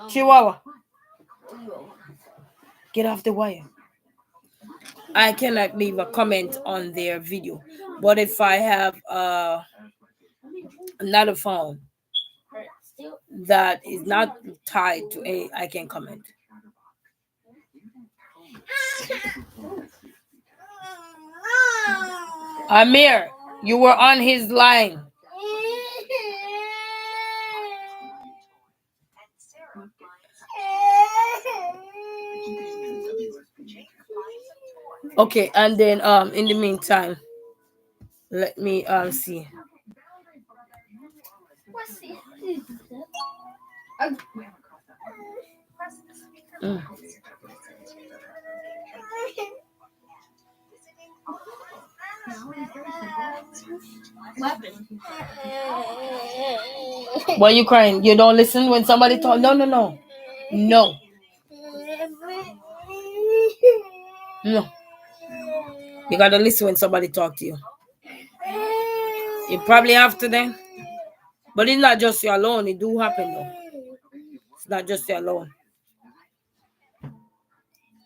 Chihuahua, get off the wire. I cannot leave a comment on their video, but if I have another phone that is not tied to a, I can comment. Amir, you were on his line. Okay, and then in the meantime, let me see. What's the Mm. weapon? Why you crying? You don't listen when somebody talk? No. No. You gotta listen when somebody talk to you. You probably have to then. But it's not just you alone. It do happen though. It's not just you alone.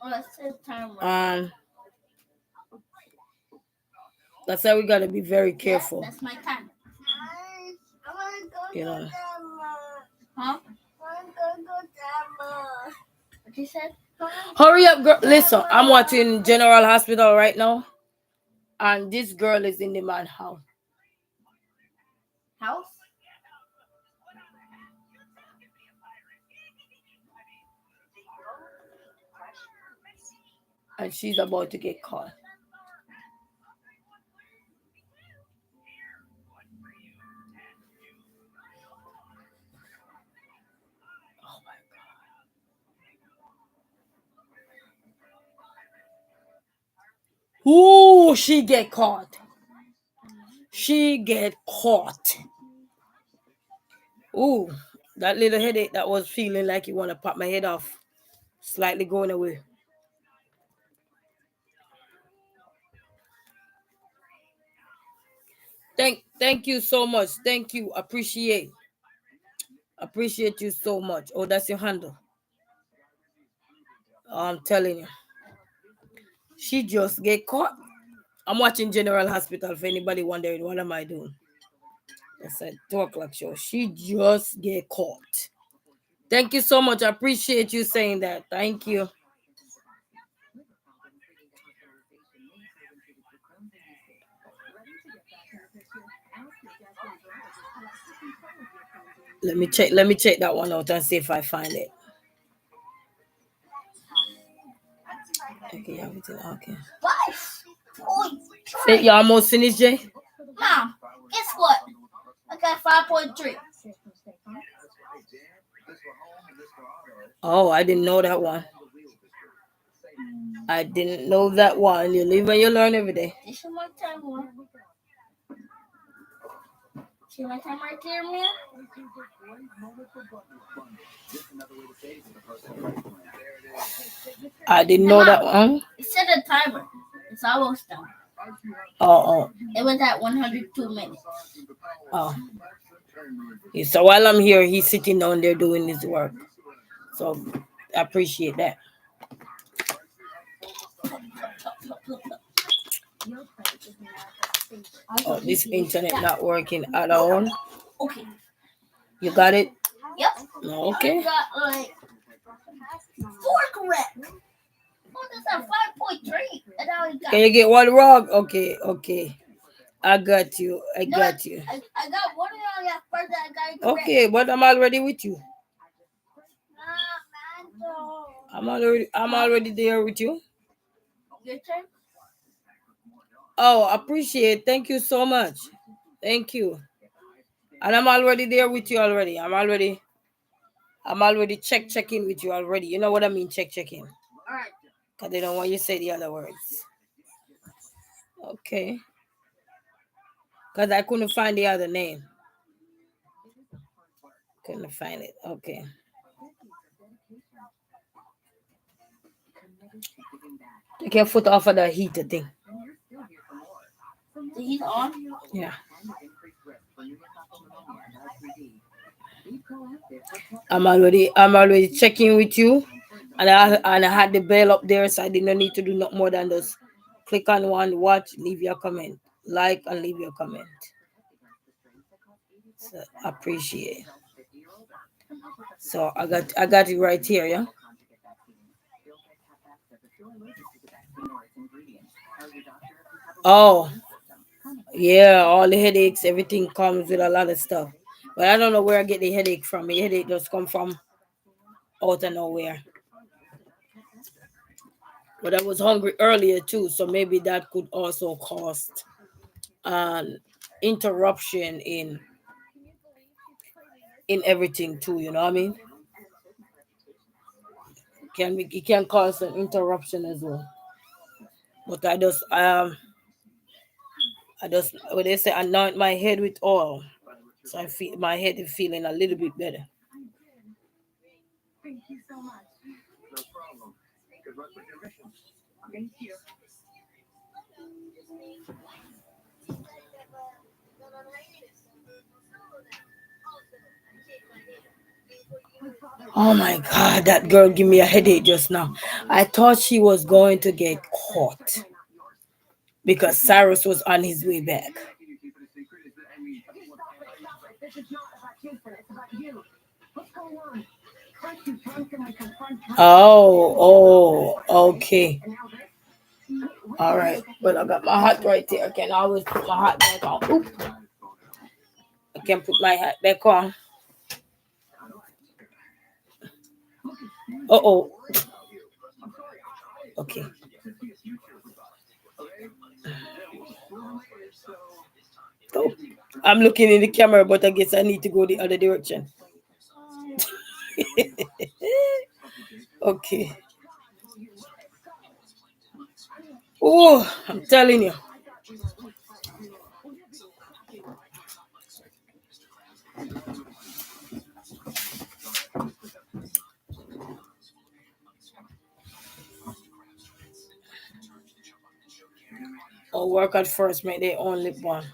Oh, that's the time. That's why we gotta be very careful. That's my time. You know. Huh? What you said? Hurry up, girl. Listen, I'm watching General Hospital right now, and this girl is in the man house. House? And she's about to get caught. Oh my God. Ooh, she get caught. She get caught. Ooh, that little headache that was feeling like you want to pop my head off, slightly going away. Thank you so much. Thank you. Appreciate you so much. Oh, that's your handle. I'm telling you. She just get caught. I'm watching General Hospital. If anybody wondering what am I doing, it's a 2:00 show. She just get caught. Thank you so much. I appreciate you saying that. Thank you. Let me check that one out and see if I find it. Okay, everything okay. 5.2 Say you almost finished, Jay? Mom, guess what? I got 5.3. Oh, I didn't know that one. I didn't know that one. You live and you learn every day. This is my timeline. See my time right there, man? I didn't know that one. It set a timer. It's almost done. Oh. It was at 102 minutes. Oh. Yeah, so while I'm here, he's sitting down there doing his work. So I appreciate that. Oh, this internet not working at all. Okay. You got it? Yep. Okay. I got like 4 correct. Oh, that's at 5.3. And I only got. Can you get one wrong? Okay. I got you. I got you. I got one and I only got first that I got it correct. Okay, but I'm already with you. Mando. I'm already there with you. Your turn. Oh, appreciate. Thank you so much. Thank you. And I'm already there with you already. I'm already checking with you already. You know what I mean? Checking. All right. Because they don't want you to say the other words. Okay. Because I couldn't find the other name. Couldn't find it. Okay. Take your foot off of the heater thing. The heat on. Yeah. I'm already checking with you. And I had the bell up there, so I did not need to do no more than just click on one, watch, leave your comment, like, and leave your comment. So appreciate. So I got it right here, yeah. Oh, yeah, all the headaches, everything comes with a lot of stuff. But I don't know where I get the headache from. The headache just come from out of nowhere. But I was hungry earlier too, so maybe that could also cause an interruption in everything too. You know what I mean? It can cause an interruption as well. But I just when they say anoint my head with oil, so I feel my head is feeling a little bit better. Thank you so much. No problem. Good luck with your mission. Thank you. Oh my God, that girl gave me a headache just now. I thought she was going to get caught because Cyrus was on his way back. This is not about Houston, it's about you. What's going on? First you tanked and I confront her. Oh, okay. All right. Well, I got my hat right there. I can always put my hat back on. Oop. I can put my hat back on. Oh. Okay. Oh, I'm looking in the camera, but I guess I need to go the other direction. Okay. Oh, I'm telling you. Or work at first, make their own lip balm.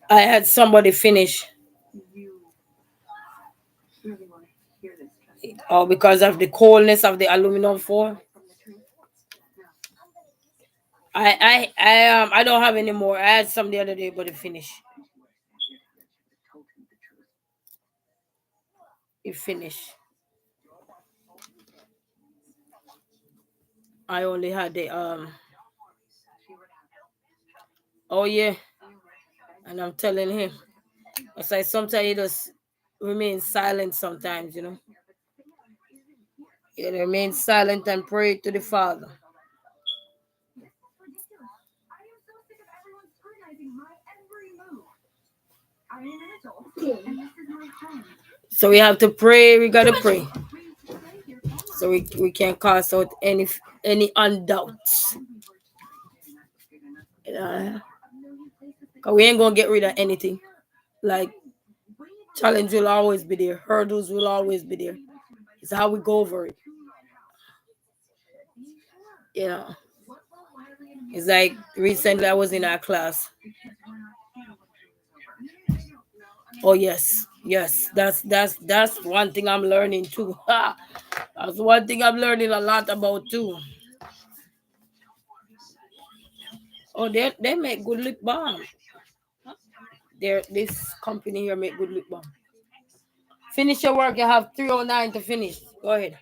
I had somebody finish. You really want to hear this? Oh, because of the coldness of the aluminum foil. I don't have any more. I had some the other day, but it finished. It finished. I only had the Oh yeah. And I'm telling him, it's like sometimes he just remains silent sometimes, you know. He remains silent and pray to the Father. I am so sick of everyone scrutinizing my every move. I am an adult, and this is my home. So we have to pray. We gotta pray. So we can't cast out any undoubts. Cause we ain't gonna get rid of anything. Like challenge will always be there. Hurdles will always be there. It's how we go over it. You know. It's like recently I was in our class. Oh yes, yes. That's one thing I'm learning too. That's one thing I'm learning a lot about too. Oh, they make good lip balm. This company here make good lip balm. Finish your work. You have 309 to finish. Go ahead.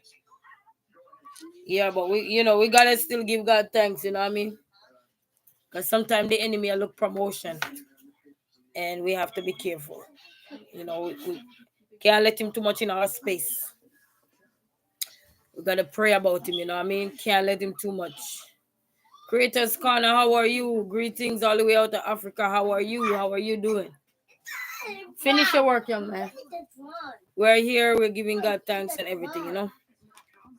Yeah, but we gotta still give God thanks. You know what I mean? Because sometimes the enemy will look promotion, and we have to be careful. We can't let him too much in our space. We gotta pray about him. You know what I mean? Can't let him too much. Creators Corner, how are you? Greetings all the way out of Africa. How are you? How are you doing? Finish your work, young man. We're here. We're giving God thanks and everything.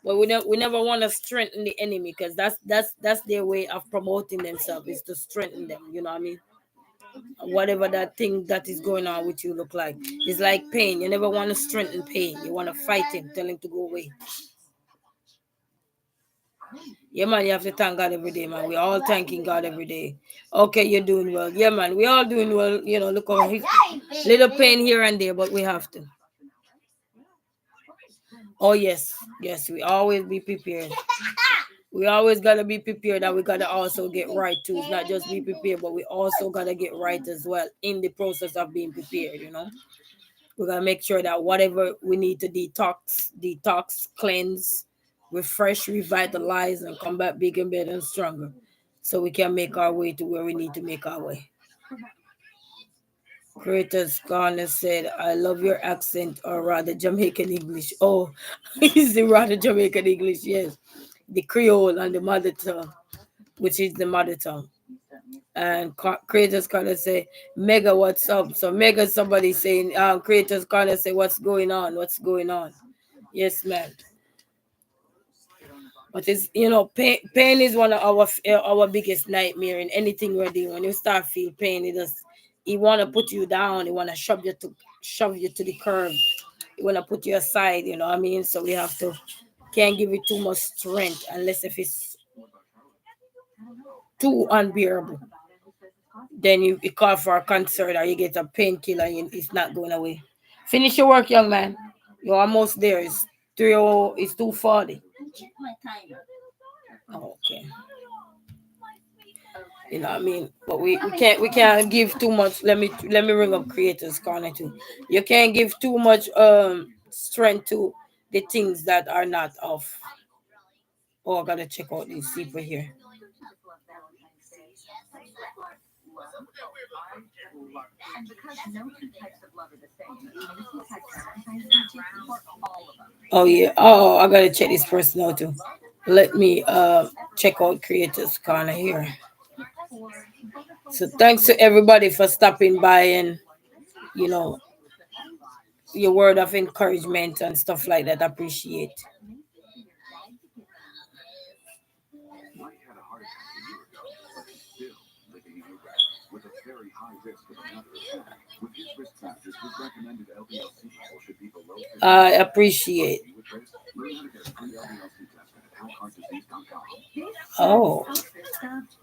But we never want to strengthen the enemy because that's their way of promoting themselves is to strengthen them. You know what I mean? Whatever that thing that is going on with you look like. It's like pain. You never want to strengthen pain. You want to fight him, tell him to go away. Yeah, man, you have to thank God every day, man. We're all thanking God every day. Okay, you're doing well. Yeah, man, we're all doing well. Look over here. Little pain here and there, but we have to. Oh, yes. Yes, we always be prepared. We always got to be prepared, and we got to also get right too. It's not just be prepared, but we also got to get right as well in the process of being prepared, We got to make sure that whatever we need to detox, cleanse, refresh, revitalize, and come back bigger, better, and stronger so we can make our way to where we need to make our way. Creators Garner said, I love your accent, or rather Jamaican English. Oh, is the rather Jamaican English, yes. The Creole and the mother tongue, which is the mother tongue. And Creators Corner say, Mega, what's up? So Mega, somebody saying, Creators Corner say, what's going on? What's going on? Yes, ma'am. But it's pain is one of our biggest nightmare in anything we're doing. When you start feel pain, he want to put you down. He want to shove you to the curb. He want to put you aside. You know what I mean? So we have to can't give it too much strength unless if it's too unbearable. Then you call for a concert or you get a painkiller and it's not going away. Finish your work, young man. You're almost there. It's 3:00. It's 2:40. Okay. You know what I mean? But we can't give too much. Let me ring up Creators Corner too. You can't give too much strength to the things that are not of. Oh, I gotta check out these people here. And because no two types of love are the same, this type sometimes for all of them. Oh yeah. Oh, I gotta check this person out too. Let me check out Creators Corner here. So thanks to everybody for stopping by and you know your word of encouragement and stuff like that. I appreciate. Mike had a heart attack a year ago, but he's still living in Iraq with a very high risk of another attack. With his risk factors, his recommended LDL-C level should be below 50. I appreciate. Learn how to get a free LDL-C test at heartdisease.com. Oh.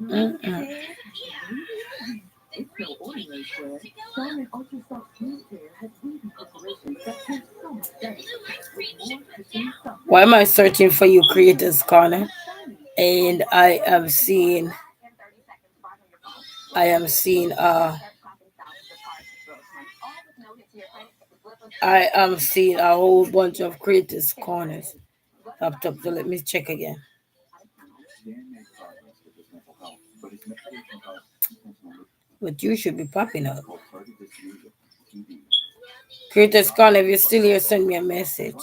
Mm-mm. It's no ordinary square. Diamond Ultra Soft Smooth Care has leading preparations that taste so much better. With more pristine softness. Why am I searching for you, Creators Corner? And I am seeing a whole bunch of Creators Corners popped up. So let me check again. But you should be popping up. Creators Con, if you're still here, send me a message.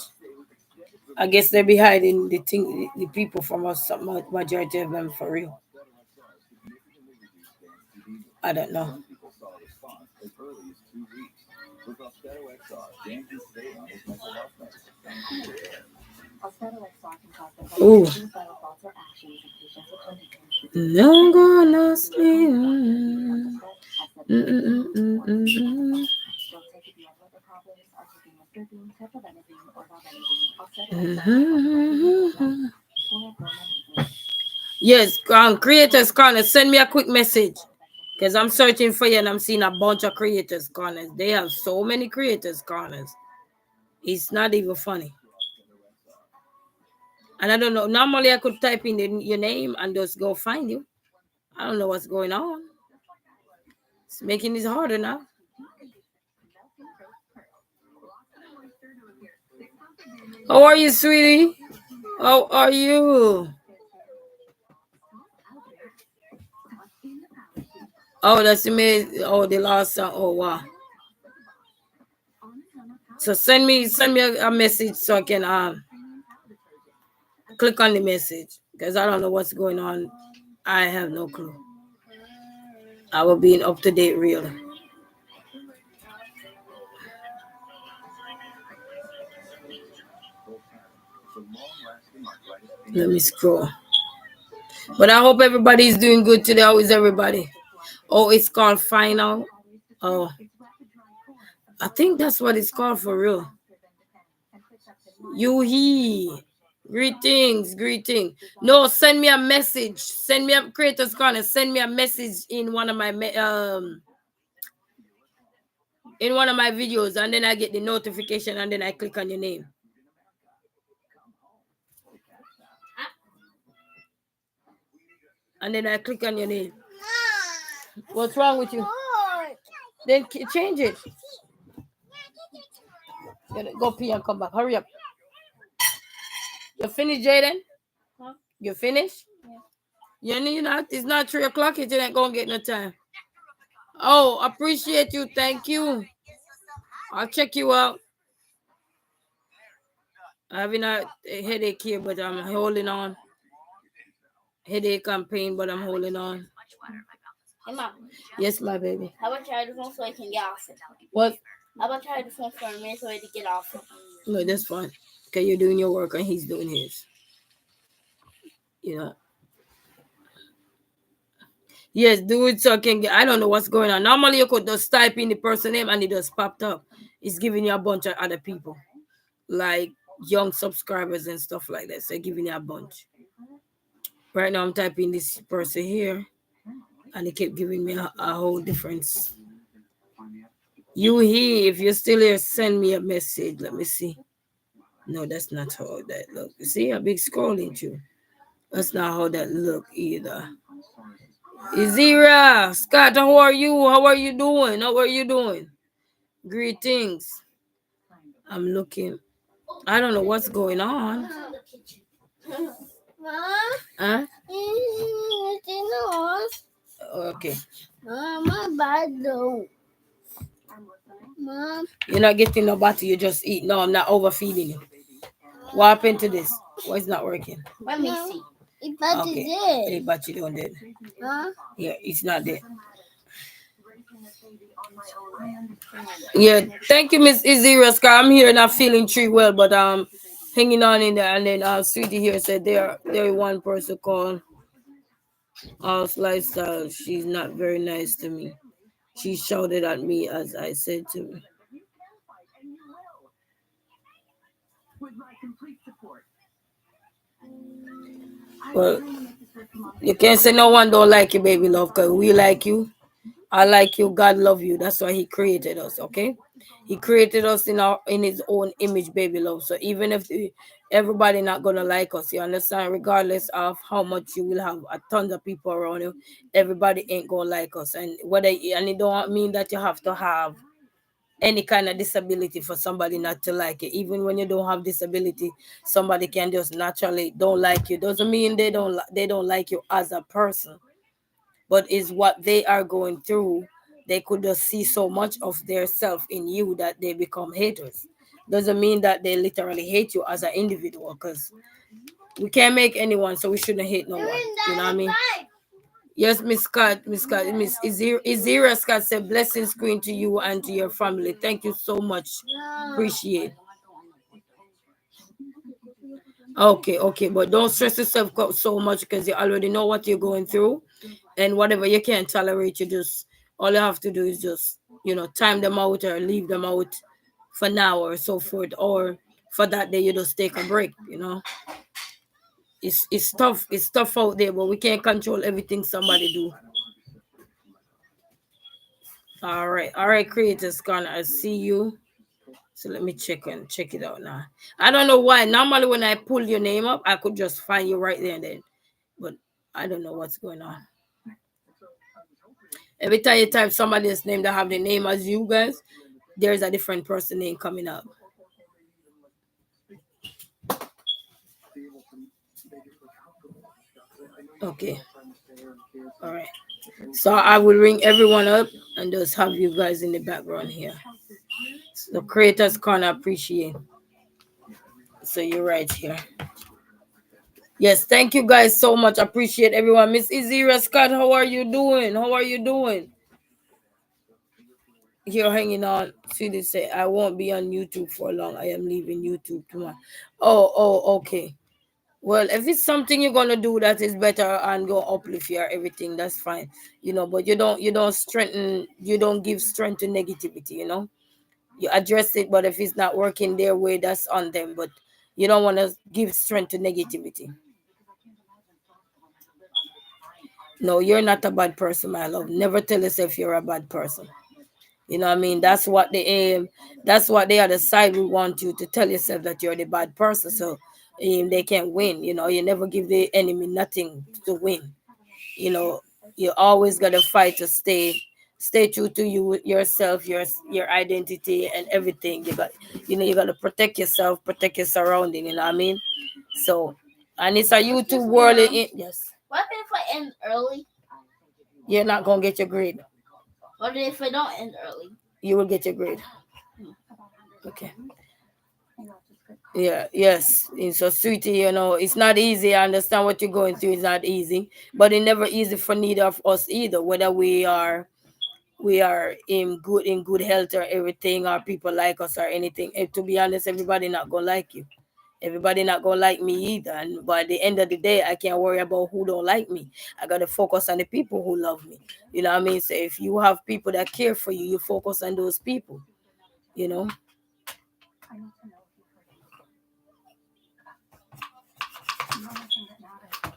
I guess they're be hiding the thing, the people from us, majority of them for real. I don't know. Ooh. No gonna sleep. Yes, creators corner. Send me a quick message. Because I'm searching for you and I'm seeing a bunch of creators corners. They have so many creators corners. It's not even funny. And I don't know. Normally I could type in your name and just go find you. I don't know what's going on. It's making this harder now. How are you, sweetie? How are you? Oh, that's amazing. Oh, the last song. Oh, wow. So send me a message so I can click on the message because I don't know what's going on. I have no clue. I will be up to date really. Let me scroll. But I hope everybody's doing good today. How is everybody? Oh, it's called Final. Oh, I think that's what it's called for real. Yuhi. Greetings. No, send me a message. Send me a Creators Corner. Send me a message in one of my videos, and then I get the notification, and then I click on your name. And then I click on your name. What's wrong with you? Then change it. Go pee and come back. Hurry up. You finished, Jaden? Huh? You finished? Yeah. You're not. It's not 3 o'clock. You ain't gonna get no time. Oh, appreciate you. Thank you. I'll check you out. I'm having a headache here, but I'm holding on. Headache and pain, but I'm holding on. Hey, Mom. Yes, my baby. How about try the phone so I can get off it? What? How about try the phone for a minute so I can get off it? No, that's fine. Okay, you're doing your work and he's doing his. You know. Yes, do it so I can get. I don't know what's going on. Normally, you could just type in the person name and it just popped up. It's giving you a bunch of other people, like young subscribers and stuff like that. So giving you a bunch. Right now, I'm typing this person here, and it kept giving me a whole difference. You here? If you're still here, send me a message. Let me see. No, that's not how that look. You see a big scrolling through. That's not how that look either. Izira, Scott, how are you? How are you doing? Greetings. I'm looking. I don't know what's going on. Huh? Okay. Mom, bad though. Mom. You're not getting no bottle, you just eat. No, I'm not overfeeding you. What happened to this? Why it's not working? Let me see. Okay. But you don't dead. Huh? Yeah, it's not dead. Yeah, thank you, Miss Izira Scar. I'm here not feeling too well, but hanging on in there. And then Sweetie here said there one person called House Lifestyle. She's not very nice to me. She shouted at me as I said to me. Well, you can't say no one don't like you, baby love, because we like you. I like you. God love you. That's why he created us, okay? He created us in his own image, baby love. So even if everybody not gonna like us, you understand? Regardless of how much you will have a tons of people around you, everybody ain't gonna like us. And it don't mean that you have to have any kind of disability for somebody not to like it. Even when you don't have disability, somebody can just naturally don't like you. Doesn't mean they don't like you as a person, but is what they are going through they could just see so much of their self in you that they become haters. Doesn't mean that they literally hate you as an individual, because we can't make anyone, so we shouldn't hate no one. You know what I mean? Yes, Miss Scott, Miss Izira Scott said, blessings queen to you and to your family. Thank you so much. Appreciate. Okay, but don't stress yourself so much, because you already know what you're going through, and whatever you can't tolerate, you just, all you have to do is just, time them out or leave them out for now or so forth, or for that day you just take a break. It's tough out there, but we can't control everything somebody do. All right, creators gonna, I see you. So let me check it out now. I don't know why. Normally when I pull your name up, I could just find you right there and then. But I don't know what's going on. Every time you type somebody's name that have the name as you guys, there's a different person name coming up. Okay. All right. So I will ring everyone up and just have you guys in the background here. So creators can't appreciate. So you're right here. Yes, thank you guys so much. Appreciate everyone. Miss Izira Scott, how are you doing? How are you doing? You're hanging on. See, they say I won't be on YouTube for long. I am leaving YouTube tomorrow. Oh, okay. Well, if it's something you're gonna do that is better and go uplift your everything, that's fine. But you don't give strength to negativity. You address it, but if it's not working their way, that's on them. But you don't want to give strength to negativity. No, you're not a bad person, my love. Never tell yourself you're a bad person. You know what I mean? That's what they aim. That's what the other side will want you to tell yourself, that you're the bad person. So they can't win. You never give the enemy nothing to win. You know, you always gotta fight to stay true to yourself, your identity and everything. You gotta protect yourself, protect your surrounding, you know what I mean? So, and it's a YouTube world. Yes. What if I end early? You're not gonna get your grade. What if I don't end early? You will get your grade. Okay. Yeah, yes. And so, sweetie, it's not easy. I understand what you're going through. It's not easy, but it's never easy for neither of us either. Whether we are in good health or everything, or people like us or anything. To be honest, everybody not gonna like you. Everybody not gonna like me either. And by the end of the day, I can't worry about who don't like me. I gotta focus on the people who love me. You know what I mean? So if you have people that care for you, you focus on those people. You know.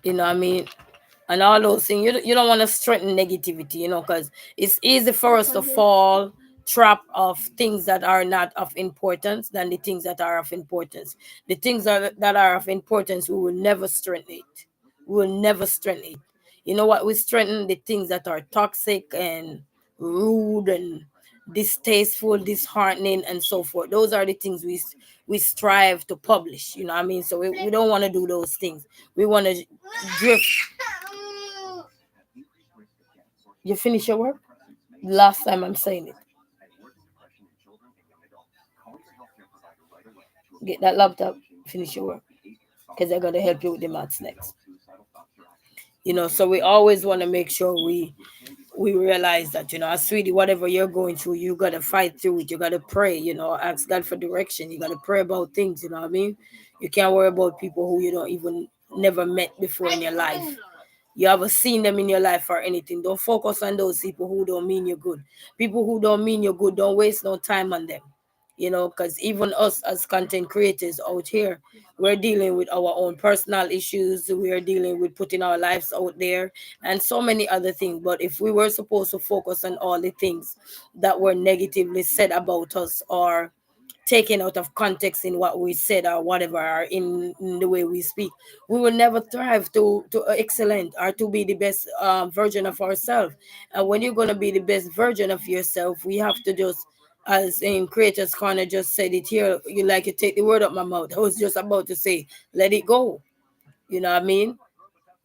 You know what I mean? And all those things. You don't want to strengthen negativity, because it's easy for us to fall trap of things that are not of importance than the things that are of importance. The things that are of importance, we will never strengthen it. We will never strengthen it. You know what? We strengthen the things that are toxic and rude and distasteful, disheartening, and so forth. Those are the things we strive to publish. You know what I mean? So we don't want to do those things. We want to drift. You finish your work? Last time I'm saying it. Get that laptop, finish your work. Because they're going to help you with the maths next. So we always want to make sure we realize that, sweetie, whatever you're going through, you got to fight through it. You got to pray, ask God for direction. You got to pray about things, you know what I mean? You can't worry about people who you don't even never met before in your life. You haven't seen them in your life or anything. Don't focus on those people who don't mean you good. People who don't mean you good, don't waste no time on them. Because even us as content creators out here, we're dealing with our own personal issues. We're dealing with putting our lives out there and so many other things. But if we were supposed to focus on all the things that were negatively said about us, or taken out of context in what we said or whatever, or in the way we speak, we will never thrive to excellent or to be the best version of ourselves. And when you're going to be the best version of yourself, we have to just, as in Creators Corner just said it here, you take the word out my mouth. I was just about to say, let it go. You know what I mean?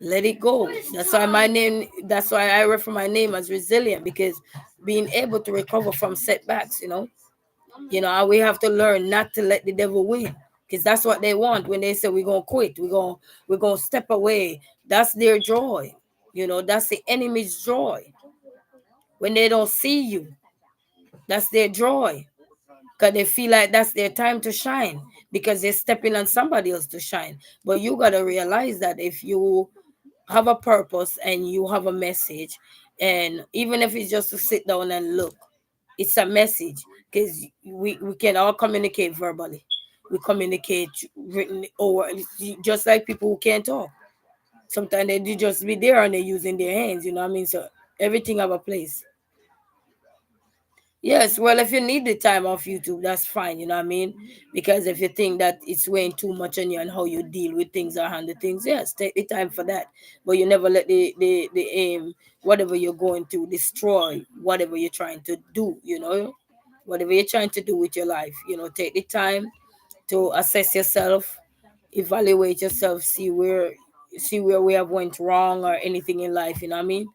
Let it go. That's why I refer my name as resilient, because being able to recover from setbacks, and we have to learn not to let the devil win, because that's what they want when they say we're gonna quit, we're gonna step away. That's their joy. That's the enemy's joy. When they don't see you, that's their joy, because they feel like that's their time to shine, because they're stepping on somebody else to shine. But you got to realize that if you have a purpose and you have a message, and even if it's just to sit down and look, it's a message, because we can all communicate verbally, we communicate written, or just like people who can't talk. Sometimes they do just be there and they're using their hands, what I mean? So everything have a place. Yes, well, if you need the time off YouTube, that's fine, what I mean? Because if you think that it's weighing too much on you and how you deal with things or handle things, yes, take the time for that. But you never let the aim, whatever you're going to, destroy whatever you're trying to do. Whatever you're trying to do with your life, take the time to assess yourself, evaluate yourself, see where we have went wrong or anything in life, what I mean?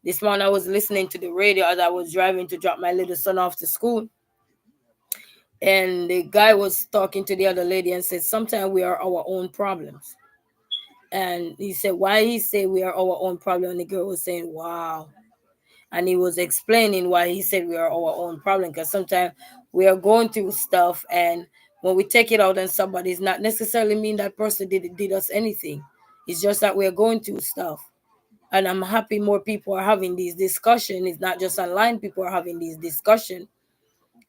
This morning I was listening to the radio as I was driving to drop my little son off to school, and the guy was talking to the other lady and said, sometimes we are our own problems. And he said, why he say we are our own problem? And the girl was saying, wow. And he was explaining why he said we are our own problem, because sometimes we are going through stuff, and when we take it out on somebody, it's not necessarily mean that person did us anything. It's just that we are going through stuff. And I'm happy more people are having these discussion. It's not just online people are having these discussion,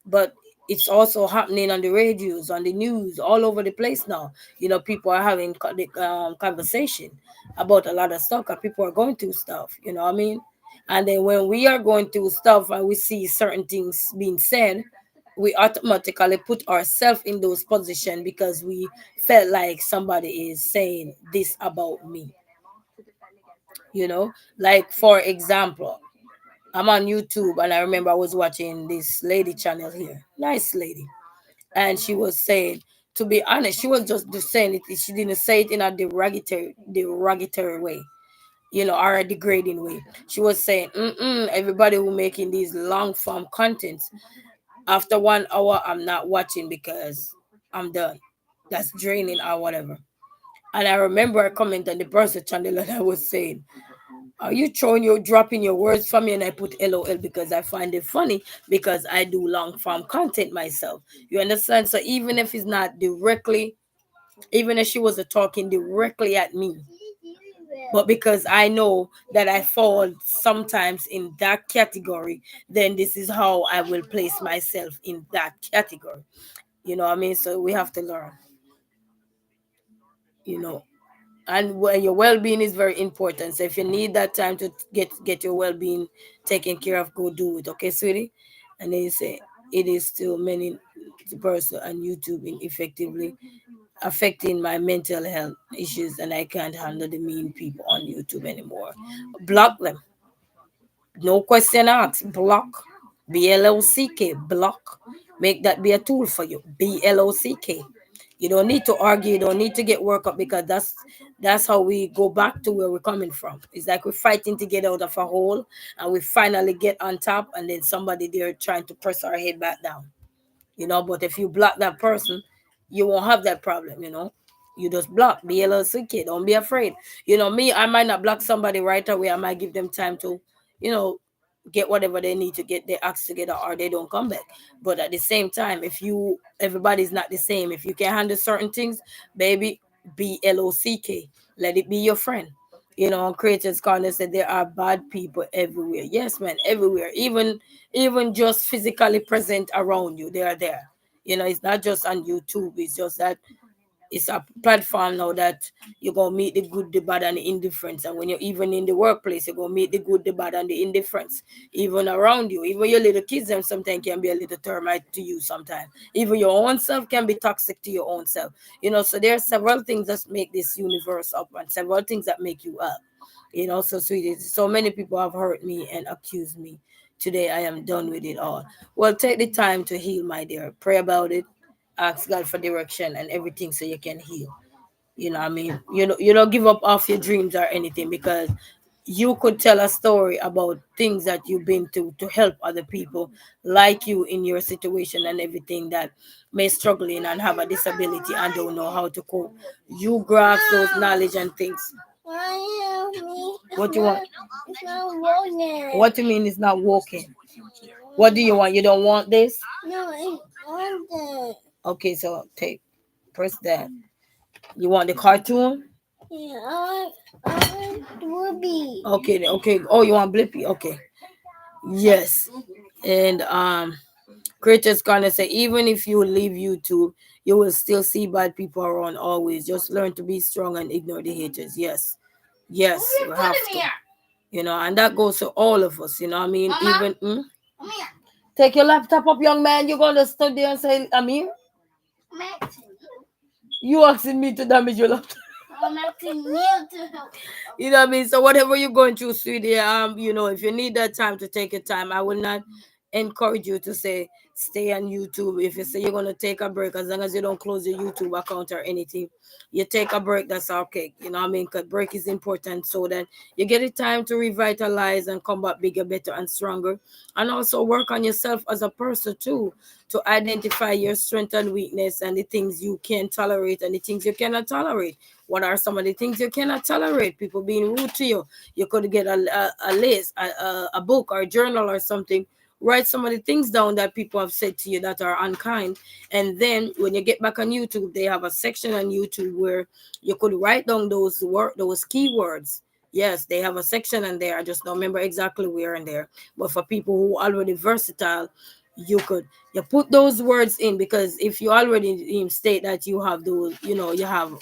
but it's also happening on the radios, on the news, all over the place now. People are having conversation about a lot of stuff, because people are going through stuff, what I mean? And then when we are going through stuff and we see certain things being said, we automatically put ourselves in those positions, because we felt like somebody is saying this about me. Like, for example, I'm on YouTube, and I remember I was watching this lady channel here, nice lady, and she was saying, to be honest, she was just saying it. She didn't say it in a derogatory way, or a degrading way. She was saying, everybody who making these long form contents, after 1 hour, I'm not watching because I'm done. That's draining or whatever. And I remember a comment on the person channel, and I was saying, are you dropping your words from me? And I put LOL, because I find it funny, because I do long form content myself. You understand? So even if it's not directly, even if she was talking directly at me, but because I know that I fall sometimes in that category, then this is how I will place myself in that category. You know what I mean? So we have to learn, you know. And when your well-being is very important. So if you need that time to get your well-being taken care of, go do it. Okay, sweetie? And then you say, it is still many person on YouTube effectively affecting my mental health issues, and I can't handle the mean people on YouTube anymore. Block them. No question asked. Block. BLOCK. Block. Make that be a tool for you. BLOCK. You don't need to argue. You don't need to get work up, because that's how we go back to where we're coming from. It's like we're fighting to get out of a hole, and we finally get on top, and then somebody there trying to press our head back down. But if you block that person, you won't have that problem. You just block. BLOCK. Don't be afraid. Me, I might not block somebody right away. I might give them time to, you know, get whatever they need to get their acts together, or they don't come back. But at the same time, if everybody's not the same, if you can handle certain things, baby, BLOCK. Let it be your friend. On Creators Corner said there are bad people everywhere. Yes, man, everywhere. Even just physically present around you, they are there. It's not just on YouTube. It's just that it's a platform now that you're gonna meet the good, the bad, and the indifference. And when you're even in the workplace, you're gonna meet the good, the bad, and the indifference. Even around you, even your little kids, them sometimes can be a little termite to you. Sometimes even your own self can be toxic to your own self. So there are several things that make this universe up, and several things that make you up. So sweetie, so many people have hurt me and accused me. Today I am done with it all. Well, take the time to heal, my dear. Pray about it, ask God for direction and everything, so you can heal. You know what I mean? You don't give up off your dreams or anything, because you could tell a story about things that you've been through to help other people like you in your situation and everything that may struggling and have a disability and don't know how to cope. You grasp those knowledge and things. What you want? It's not working. What do you mean it's not working? What do you want? You don't want this? No, it's on there. Okay, so press that. You want the cartoon? Yeah, I want Ruby. Okay, okay. Oh, you want Blippy? Okay. Yes. And Creature's gonna say, even if you leave YouTube, you will still see bad people around always. Just learn to be strong and ignore the haters. Yes. Yes, you have to. You know, and that goes to all of us, you know what I mean? Mama? Even Come here. take your laptop up, young man. You're gonna stand there and say, Amir, I'm asking you asking me to damage your laptop. I'm asking you to help. You know what I mean? So whatever you're going through, sweetie, you know, if you need that time to take your time, I will not encourage you to say stay on YouTube. If you say you're gonna take a break, as long as you don't close your YouTube account or anything, you take a break, that's okay. You know what I mean? Because break is important so that you get the time to revitalize and come back bigger, better, and stronger. And also work on yourself as a person too, to identify your strength and weakness and the things you can tolerate and the things you cannot tolerate. What are some of the things you cannot tolerate? People being rude to you. You could get a list, a book or a journal or something. Write some of the things down that people have said to you that are unkind. And then when you get back on YouTube, they have a section on YouTube where you could write down those keywords. Yes, they have a section in there. I just don't remember exactly where in there. But for people who are already versatile, you put those words in, because if you already state that you have those, you know, you have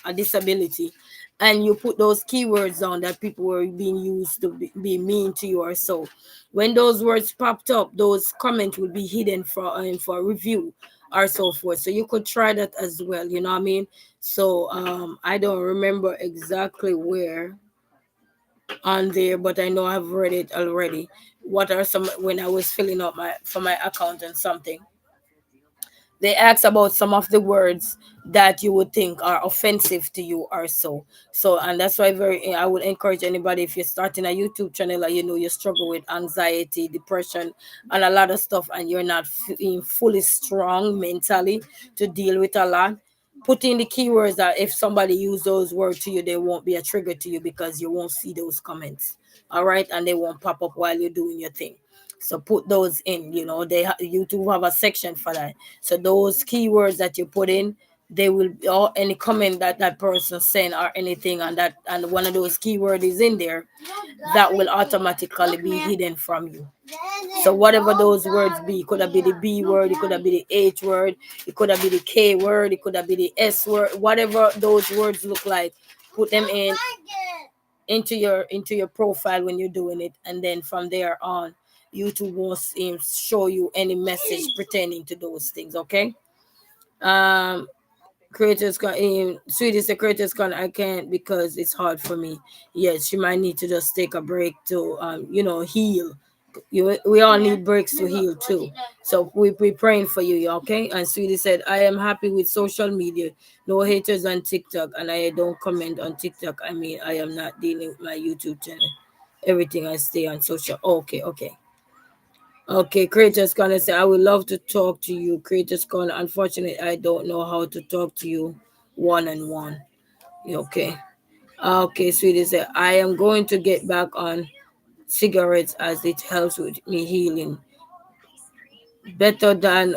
a disability, and you put those keywords on that people were being used to be mean to you or so, when those words popped up, those comments will be hidden for review or so forth. So you could try that as well, you know what I mean? So I don't remember exactly where on there, but I know I've read it already. What are some, when I was filling up my account and something, they ask about some of the words that you would think are offensive to you or so. So, and that's why I would encourage anybody, if you're starting a YouTube channel and you know you struggle with anxiety, depression, and a lot of stuff, and you're not feeling fully strong mentally to deal with a lot, put in the keywords that if somebody use those words to you, they won't be a trigger to you, because you won't see those comments. All right, and they won't pop up while you're doing your thing. So put those in. You know, YouTube have a section for that. So those keywords that you put in, they will, or any comment that that person send or anything, and one of those keywords is in there, that will automatically be hidden from you. So whatever those words be, it could have been the B word, it could have been the H word, it could have been the K word, it could have been the S word, whatever those words look like, put them into your profile when you're doing it, and then from there on, YouTube won't show you any message pertaining to those things. Okay. Um, creators can sweetie the creators can, I can't because it's hard for me. Yes, she might need to just take a break to heal. We all need breaks to heal too. So we praying for you, okay? And sweetie said, I am happy with social media. No haters on TikTok, and I don't comment on TikTok. I mean, I am not dealing with my YouTube channel. Everything I stay on social. Okay, okay. Okay, Creators Corner say, I would love to talk to you. Creators Corner, unfortunately, I don't know how to talk to you one on one. Okay. Okay, sweetie say, I am going to get back on cigarettes as it helps with me healing. Better than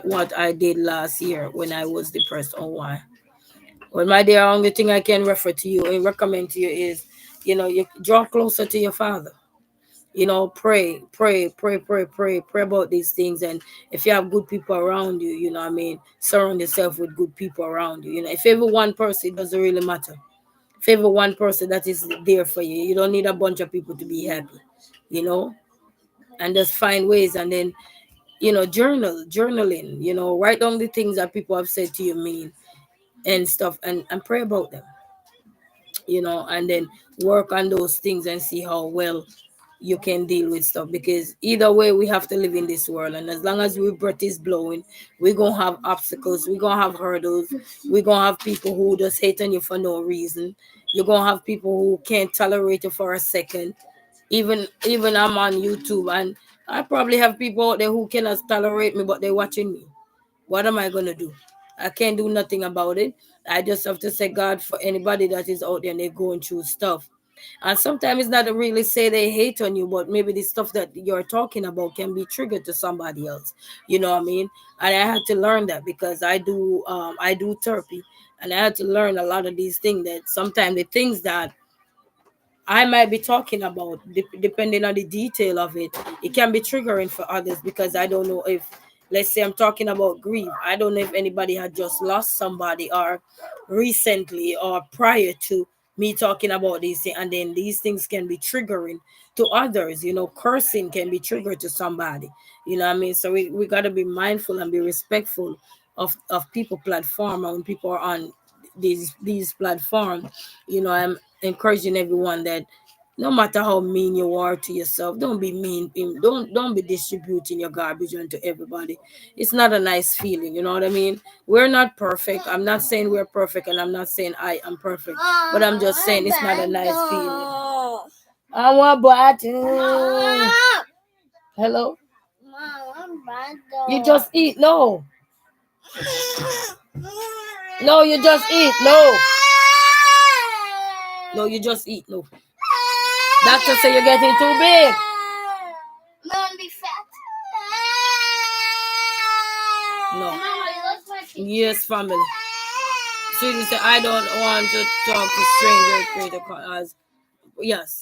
what I did last year when I was depressed. Oh why? Well, my dear, only thing I can refer to you and recommend to you is, you draw closer to your father. Pray about these things. And if you have good people around you, what I mean, surround yourself with good people around you. If every one person, it doesn't really matter. If every one person that is there for you, you don't need a bunch of people to be happy, you know, and just find ways. And then, journaling, write down the things that people have said to you mean and stuff, and pray about them, and then work on those things and see how well you can deal with stuff, because either way we have to live in this world, and as long as we breath is blowing, we're gonna have obstacles, we're gonna have hurdles, we're gonna have people who just hate on you for no reason. You're gonna have people who can't tolerate you for a second. Even I'm on YouTube, and I probably have people out there who cannot tolerate me, but they're watching me. What am I gonna do? I can't do nothing about it. I just have to say God for anybody that is out there and they're going through stuff. And sometimes it's not to really say they hate on you, but maybe the stuff that you're talking about can be triggered to somebody else. You know what I mean? And I had to learn that, because I do therapy, and I had to learn a lot of these things, that sometimes the things that I might be talking about, depending on the detail of it, it can be triggering for others, because I don't know if, let's say I'm talking about grief, I don't know if anybody had just lost somebody, or recently, or prior to me talking about these things, and then these things can be triggering to others. Cursing can be triggered to somebody. You know what I mean? So we got to be mindful and be respectful of people platform, and when people are on these platforms. I'm encouraging everyone that no matter how mean you are to yourself, don't be mean. Don't be distributing your garbage onto everybody. It's not a nice feeling. You know what I mean? We're not perfect. I'm not saying we're perfect, and I'm not saying I am perfect. But I'm just saying it's not a nice feeling. I want button. Hello? You just eat. No. No, you just eat. No. No, you just eat. No. Doctor say you're getting too big. Mom, be fat. No. Mama, you lost my teeth. Yes, family. Susie said, I don't want to talk to strangers. Creator. Yes.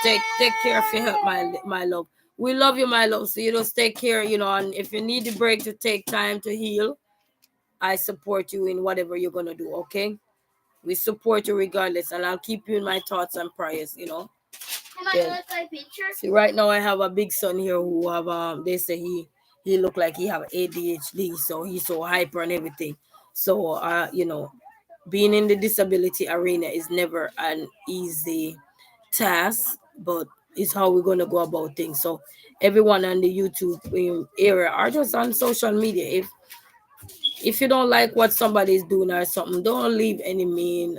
Take care of your health, my love. We love you, my love. So you just take care, and if you need the break to take time to heal, I support you in whatever you're gonna do, okay? We support you regardless, and I'll keep you in my thoughts and prayers. Mama, Yeah. you lost my picture. See, right now I have a big son here who have they say he look like he have ADHD, so he's so hyper and everything. So being in the disability arena is never an easy task, but it's how we're gonna go about things. So everyone on the YouTube area are just on social media. If you don't like what somebody is doing or something, don't leave any mean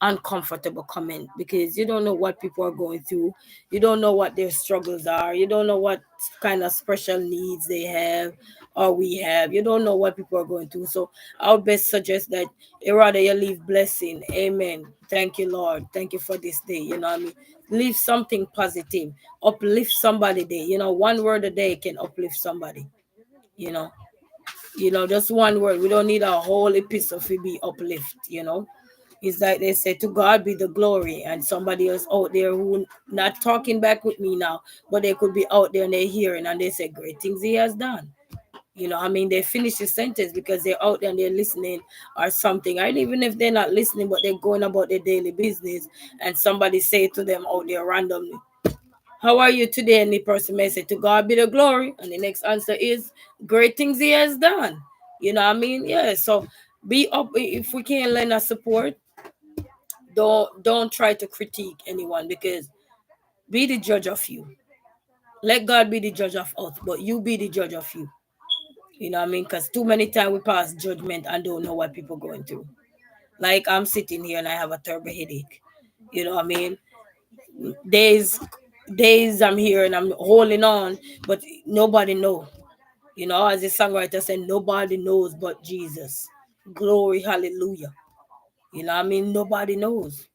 uncomfortable comment, because you don't know what people are going through. You don't know what their struggles are. You don't know what kind of special needs they have or we have. You don't know what people are going through. So I would best suggest that rather you leave blessing. Amen. Thank you, Lord. Thank you for this day. You know what I mean? Leave something positive. Uplift somebody day. One word a day can uplift somebody. You know. Just one word. We don't need a whole epistle to be uplift. It's like they say, to God be the glory, and somebody else out there who not talking back with me now, but they could be out there and they're hearing and they say great things he has done. They finish the sentence because they're out there and they're listening or something. And even if they're not listening, but they're going about their daily business, and somebody say to them out there randomly, how are you today? And the person may say, to God be the glory. And the next answer is, great things he has done. You know what I mean? Yeah. So be up. If we can lend our support, don't try to critique anyone, because be the judge of you. Let God be the judge of us, but you be the judge of you. You know what I mean? Because too many times we pass judgment and don't know what people going through. Like I'm sitting here and I have a terrible headache. You know what I mean? Days I'm here and I'm holding on, but nobody know. As the songwriter said, nobody knows but Jesus. Glory, hallelujah. You know what I mean? Nobody knows.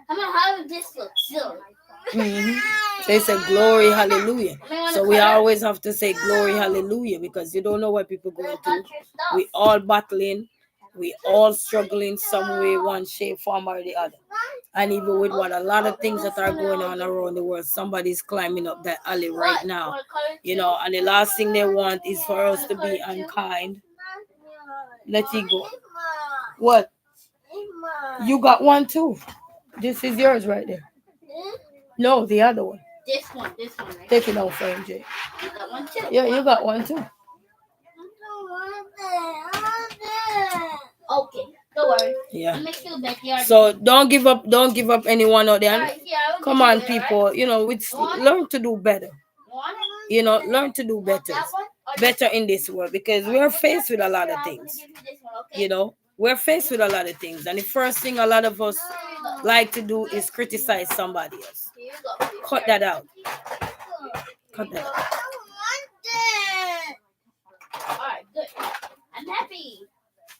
Mama, how does this look? Silly. They say glory, hallelujah. So we always have to say glory, hallelujah, because you don't know what people going through. We all battling, we all struggling some way, one shape, form, or the other. And even with what a lot of things that are going on around the world, somebody's climbing up that alley right now. And the last thing they want is for us to be unkind. Let it go. What? You got one too. This is yours right there. No, the other one. This one, right? Take it out for him, Jay. You got one too. Yeah, you got one too. Okay. Don't worry. Yeah. It makes you backyard. So don't give up. Don't give up anyone out there. Alright, yeah, I will Come give on, you it, right? people. You know, it's learn to do better. You want it? You know, learn to do Want better. that one? Or this Better one? in this world because we're faced with a lot Yeah, of I'm gonna things. give you this one, okay? You know, we're faced with a lot of things, and the first thing a lot of us Here you go. like to do is criticize somebody else. Here you go. Cut that out. Cut Here you that go. out. Alright, good. I'm happy.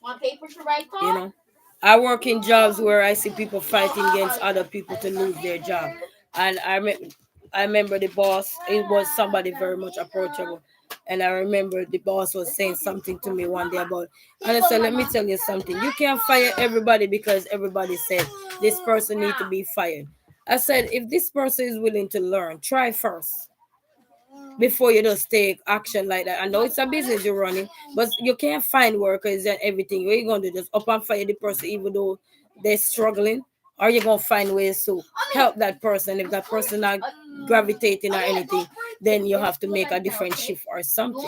Want paper to write on? You know, I work in jobs where I see people fighting against other people to lose their job, and I remember the boss. It was somebody very much approachable, and I remember the boss was saying something to me one day about. And I said, "Let me tell you something. You can't fire everybody because everybody said this person need to be fired." I said, "If this person is willing to learn, try first." Before you just take action like that. I know it's a business you're running, but you can't find workers and everything. What are you going to do? Just up and fire the person even though they're struggling? Or you going to find ways to help that person? If that person not gravitating or anything, then you have to make a different shift or something.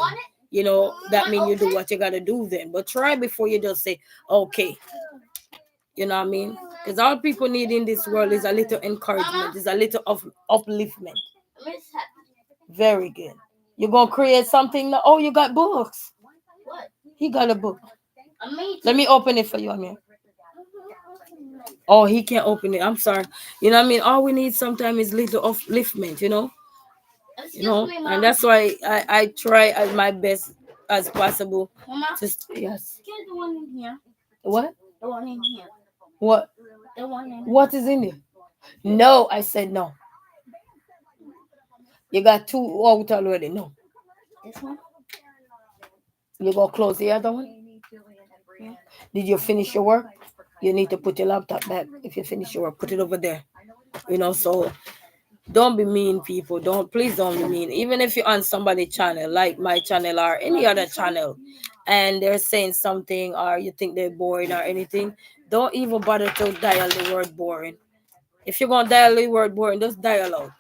You know, that means you do what you got to do then. But try before you just say, okay. You know what I mean? Because all people need in this world is a little encouragement, is a little of upliftment. Very good. You're gonna create something. Oh, you got books. What? He got a book. Amazing. Let me open it for you, Amir. Oh, he can't open it. I'm sorry. You know what I mean? All we need sometimes is little upliftment, you know? Excuse You know? me, Mom. And that's why I try as my best as possible. Mama, Yes. get the one in here. What? The one in here. What? The one in What is in there? No, I said no. You got two out already. No. this one. You go close the other one. Did you finish your work? You need to put your laptop back. If you finish your work, put it over there. You know, so don't be mean, people. Please don't be mean. Even if you're on somebody's channel, like my channel or any other channel, and they're saying something or you think they're boring or anything, don't even bother to dial the word boring. If you're gonna dial the word boring, just dial out.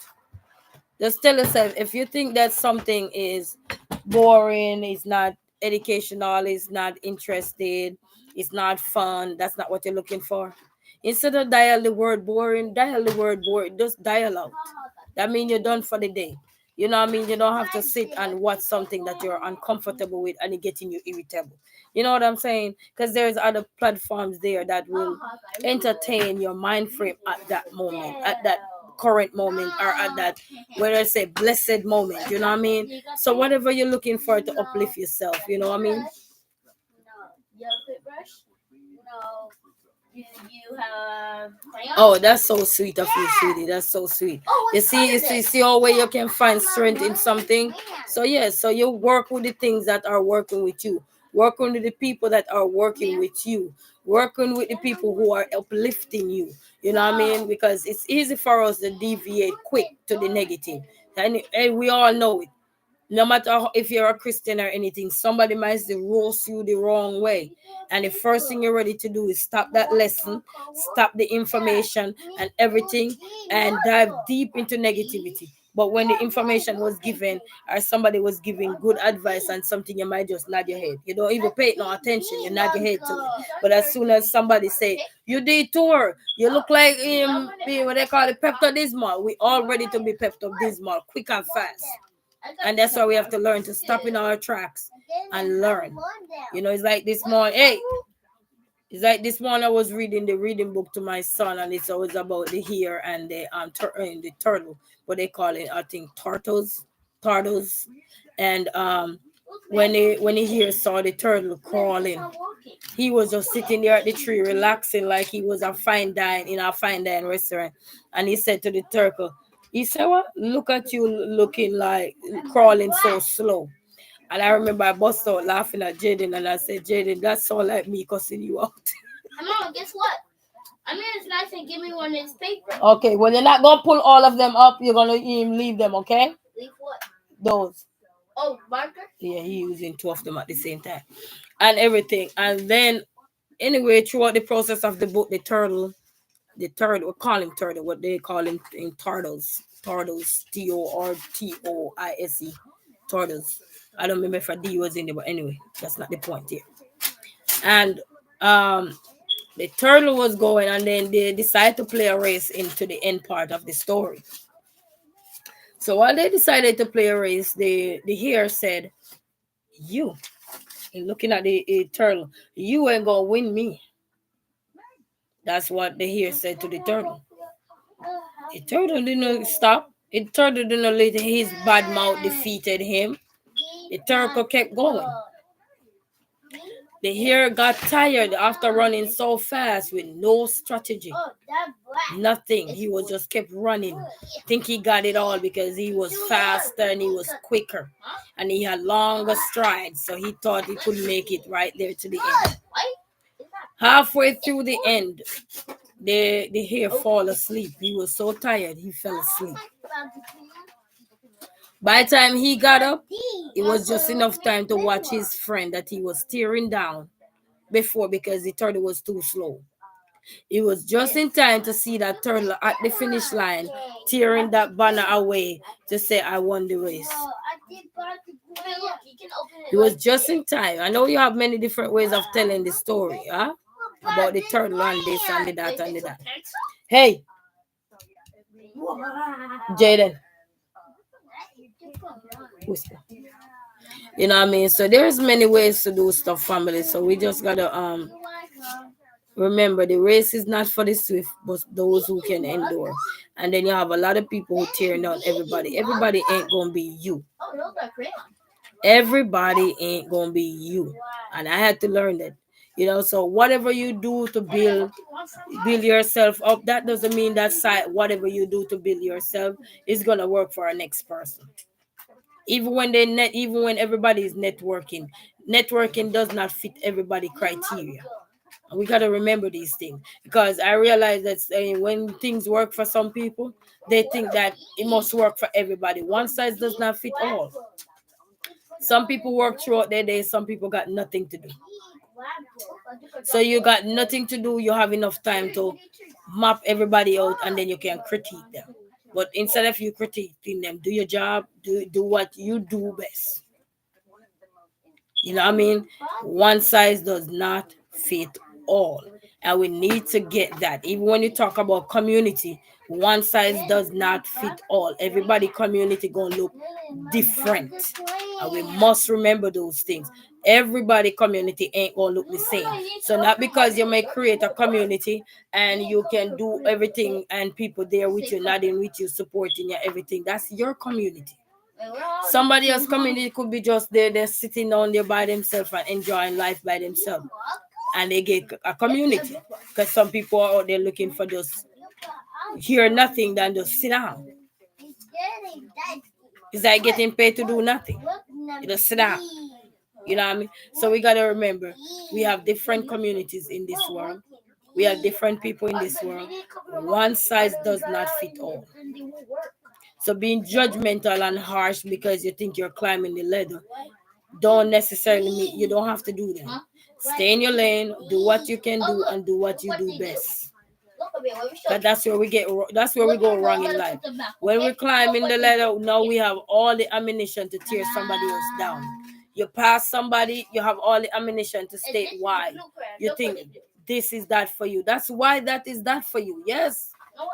Just tell yourself if you think that something is boring, it's not educational, it's not interested, it's not fun, that's not what you're looking for. Instead of dial the word boring, dial the word boring. Just dial out. That means you're done for the day. You know what I mean? You don't have to sit and watch something that you're uncomfortable with and it's getting you irritable. You know what I'm saying? Because there's other platforms there that will entertain your mind frame at that moment, at that current moment, or at that, whether I say blessed moment. You know what I mean? So whatever you're looking for to uplift yourself, you know what I mean? No. Yellow paintbrush? No. You have crayon? Oh, that's so sweet of you, sweetie. That's so sweet. Oh, You what's see, you under see, this? see how way you can find strength in something. So yes, so you work with the things that are working with you, working with the people that are working with you, working with the people who are uplifting you. You know what I mean? Because it's easy for us to deviate quick to the negative, and we all know it. No matter if you're a Christian or anything, somebody might say roast you the wrong way. And the first thing you're ready to do is stop that lesson, stop the information and everything, and dive deep into negativity. But when the information was given or somebody was giving good advice and something, you might just nod your head. You don't even pay no attention. You nod your head to it. But as soon as somebody say, you detour, you look like what they call it, Pepto-Dismal. We all ready to be Pepto-Dismal, quick and fast. And that's why we have to learn to stop in our tracks and learn. You know, it's like this morning. Hey, it's like this morning I was reading the reading book to my son, and it's always about the hare and the turtle. What they call it, I think turtles. And when the hare saw the turtle crawling, he was just sitting there at the tree, relaxing like he was in a fine dine restaurant. And he said to the turtle, he said, "What? Look at you looking like crawling so slow." And I remember I bust out laughing at Jaden and I said, "Jaden, that's all like me cussing you out." Mom, guess what? I mean, it's nice and give me one of this paper. Okay, well, you're not going to pull all of them up. You're going to leave them, okay? Leave what? Those. Oh, marker? Yeah, he using two of them at the same time. And everything. And then, anyway, throughout the process of the book, the turtle, we call him turtle, what they call him in turtles, Tortoise, turtles. I don't remember if a D was in there, but anyway, that's not the point here. And The turtle was going, and then they decided to play a race into the end part of the story. So while they decided to play a race, the hare said, "You," and looking at the turtle, "you ain't gonna win me." That's what the hare said to the turtle. The turtle didn't stop. The turtle didn't let his bad mouth defeated him. The turtle kept going. The hare got tired after running so fast with no strategy. Nothing. He was just kept running. Think he got it all because he was faster and he was quicker. And he had longer strides. So he thought he could make it right there to the end. Halfway through the end, the hare fall asleep. He was so tired, he fell asleep. By the time he got up, it was just enough time to watch his friend that he was tearing down before because the turtle was too slow. It was just in time to see that turtle at the finish line tearing that banner away to say, "I won the race." It was just in time. I know you have many different ways of telling the story, huh? About the turtle and this and the that and the that. Hey, Jaden. Whisper. You know what I mean? So there's many ways to do stuff, family. So we just gotta remember the race is not for the swift, but those who can endure. And then you have a lot of people who tear down everybody. Everybody ain't gonna be you. Everybody ain't gonna be you. And I had to learn that. You know, so whatever you do to build yourself up, that doesn't mean that whatever you do to build yourself is gonna work for our next person. Even when everybody is networking does not fit everybody criteria. And we gotta remember these things because I realize that when things work for some people, they think that it must work for everybody. One size does not fit all. Some people work throughout their day, some people got nothing to do. So you got nothing to do, you have enough time to map everybody out and then you can critique them. But instead of you critiquing them, do your job, do what you do best. You know what I mean? One size does not fit all. And we need to get that. Even when you talk about community, one size does not fit all. Everybody community gonna look different. And we must remember those things. Everybody community ain't gonna look the same. So not because you may create a community and you can do everything and people there with you, nodding with you, supporting you, everything. That's your community. Somebody else's community could be just there, they're sitting down there by themselves and enjoying life by themselves. And they get a community. Because some people are out there looking for just hear nothing than just sit down. It's like getting paid to do nothing. You just sit down. You know what I mean? So we gotta remember, we have different communities in this world. We have different people in this world. One size does not fit all. So being judgmental and harsh because you think you're climbing the ladder don't necessarily mean you don't have to do that. Stay in your lane, do what you can do, and do what you do best. But that's where we go wrong in life. When we're climbing the ladder, now we have all the ammunition to tear somebody else down. You pass somebody, you have all the ammunition to state why you think this is that for you. That's why that is that for you. Yes,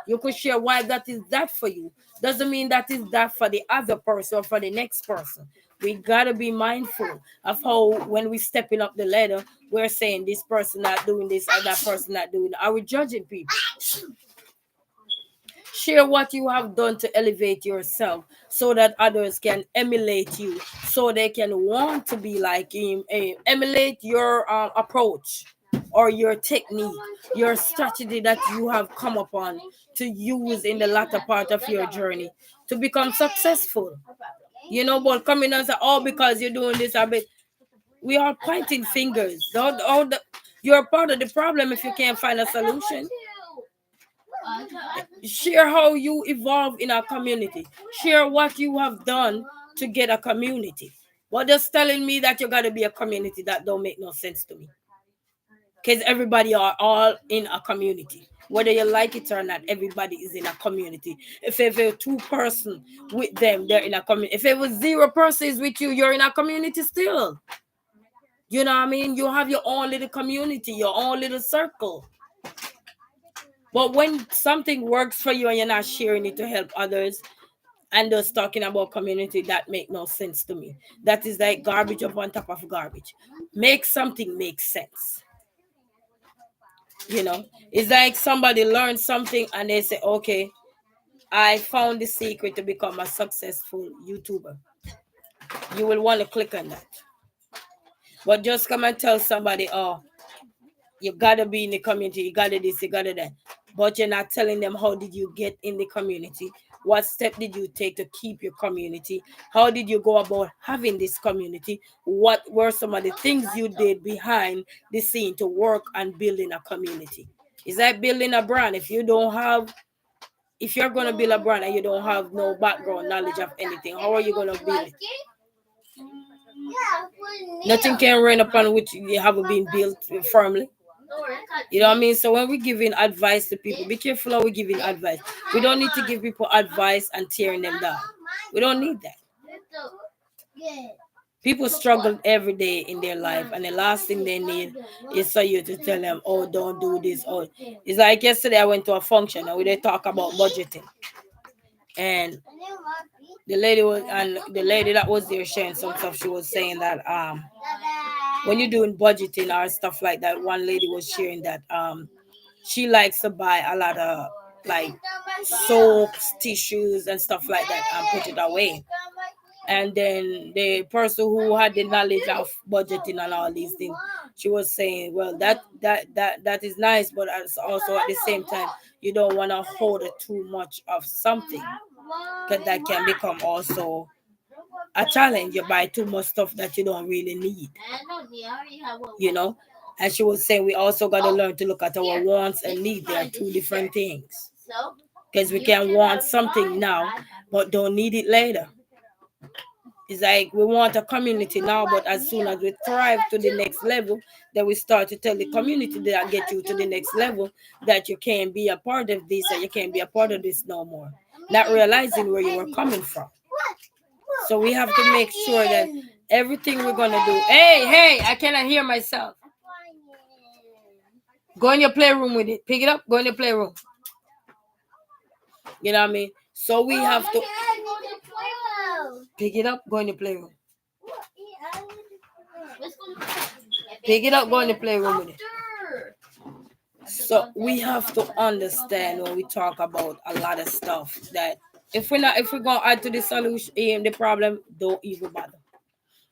you could share why that is that for you. Doesn't mean that is that for the other person or for the next person. We gotta be mindful of how when we stepping up the ladder, we're saying this person not doing this or that person not doing that. Are we judging people? Share what you have done to elevate yourself so that others can emulate you, so they can want to be like him. Emulate your approach or your technique, your strategy that you have come upon to use in the latter part of your journey to become successful. You know, but coming and say, "Oh, because you're doing this," we are pointing fingers. You're part of the problem if you can't find a solution. Share how you evolve in our community. Share what you have done to get a community. But just telling me that you got to be a community, that don't make no sense to me. Because everybody are all in a community. Whether you like it or not, everybody is in a community. If a 2-person with them, they're in a community. If it was 0 persons with you, you're in a community still. You know what I mean? You have your own little community, your own little circle. But when something works for you and you're not sharing it to help others and just talking about community, that make no sense to me. That is like garbage up on top of garbage. Make something make sense. You know, it's like somebody learns something and they say, okay, I found the secret to become a successful YouTuber. You will want to click on that. But just come and tell somebody, oh, you gotta be in the community, you gotta this, you gotta that. But you're not telling them how did you get in the community? What step did you take to keep your community? How did you go about having this community? What were some of the things you did behind the scene to work on building a community? It's like building a brand. If you're gonna build a brand and you don't have no background knowledge of anything, how are you gonna build it? Nothing can rain upon which you haven't been built firmly. You know what I mean? So when we're giving advice to people, be careful how we're giving advice. We don't need to give people advice and tearing them down. We don't need that. People struggle every day in their life, and the last thing they need is for you to tell them, "Oh, don't do this." Oh, it's like yesterday I went to a function and we did talk about budgeting, and the lady that was there sharing some stuff. She was saying that when you're doing budgeting or stuff like that, one lady was sharing that she likes to buy a lot of like soaps, tissues, and stuff like that and put it away. And then the person who had the knowledge of budgeting and all these things, she was saying, well, that is nice, but also at the same time, you don't want to hold too much of something because that can become also a challenge. You buy too much stuff that you don't really need, you know. And she was saying we also got to learn to look at our wants and needs. They are two different things, because we can want something now but don't need it later. It's like we want a community now, but as soon as we thrive to the next level, then we start to tell the community that get you to the next level that you can't be a part of this and you can't be a part of this no more. Not realizing where you were coming from. So we have to make sure that everything we're gonna do. Hey, I cannot hear myself. Go in your playroom with it. Pick it up. Go in your playroom. You know what I mean? So we have to pick it up. Go in the playroom. Pick it up. Go in the playroom with it. So we have to understand when we talk about a lot of stuff that if we're gonna add to the solution, the problem, don't even bother.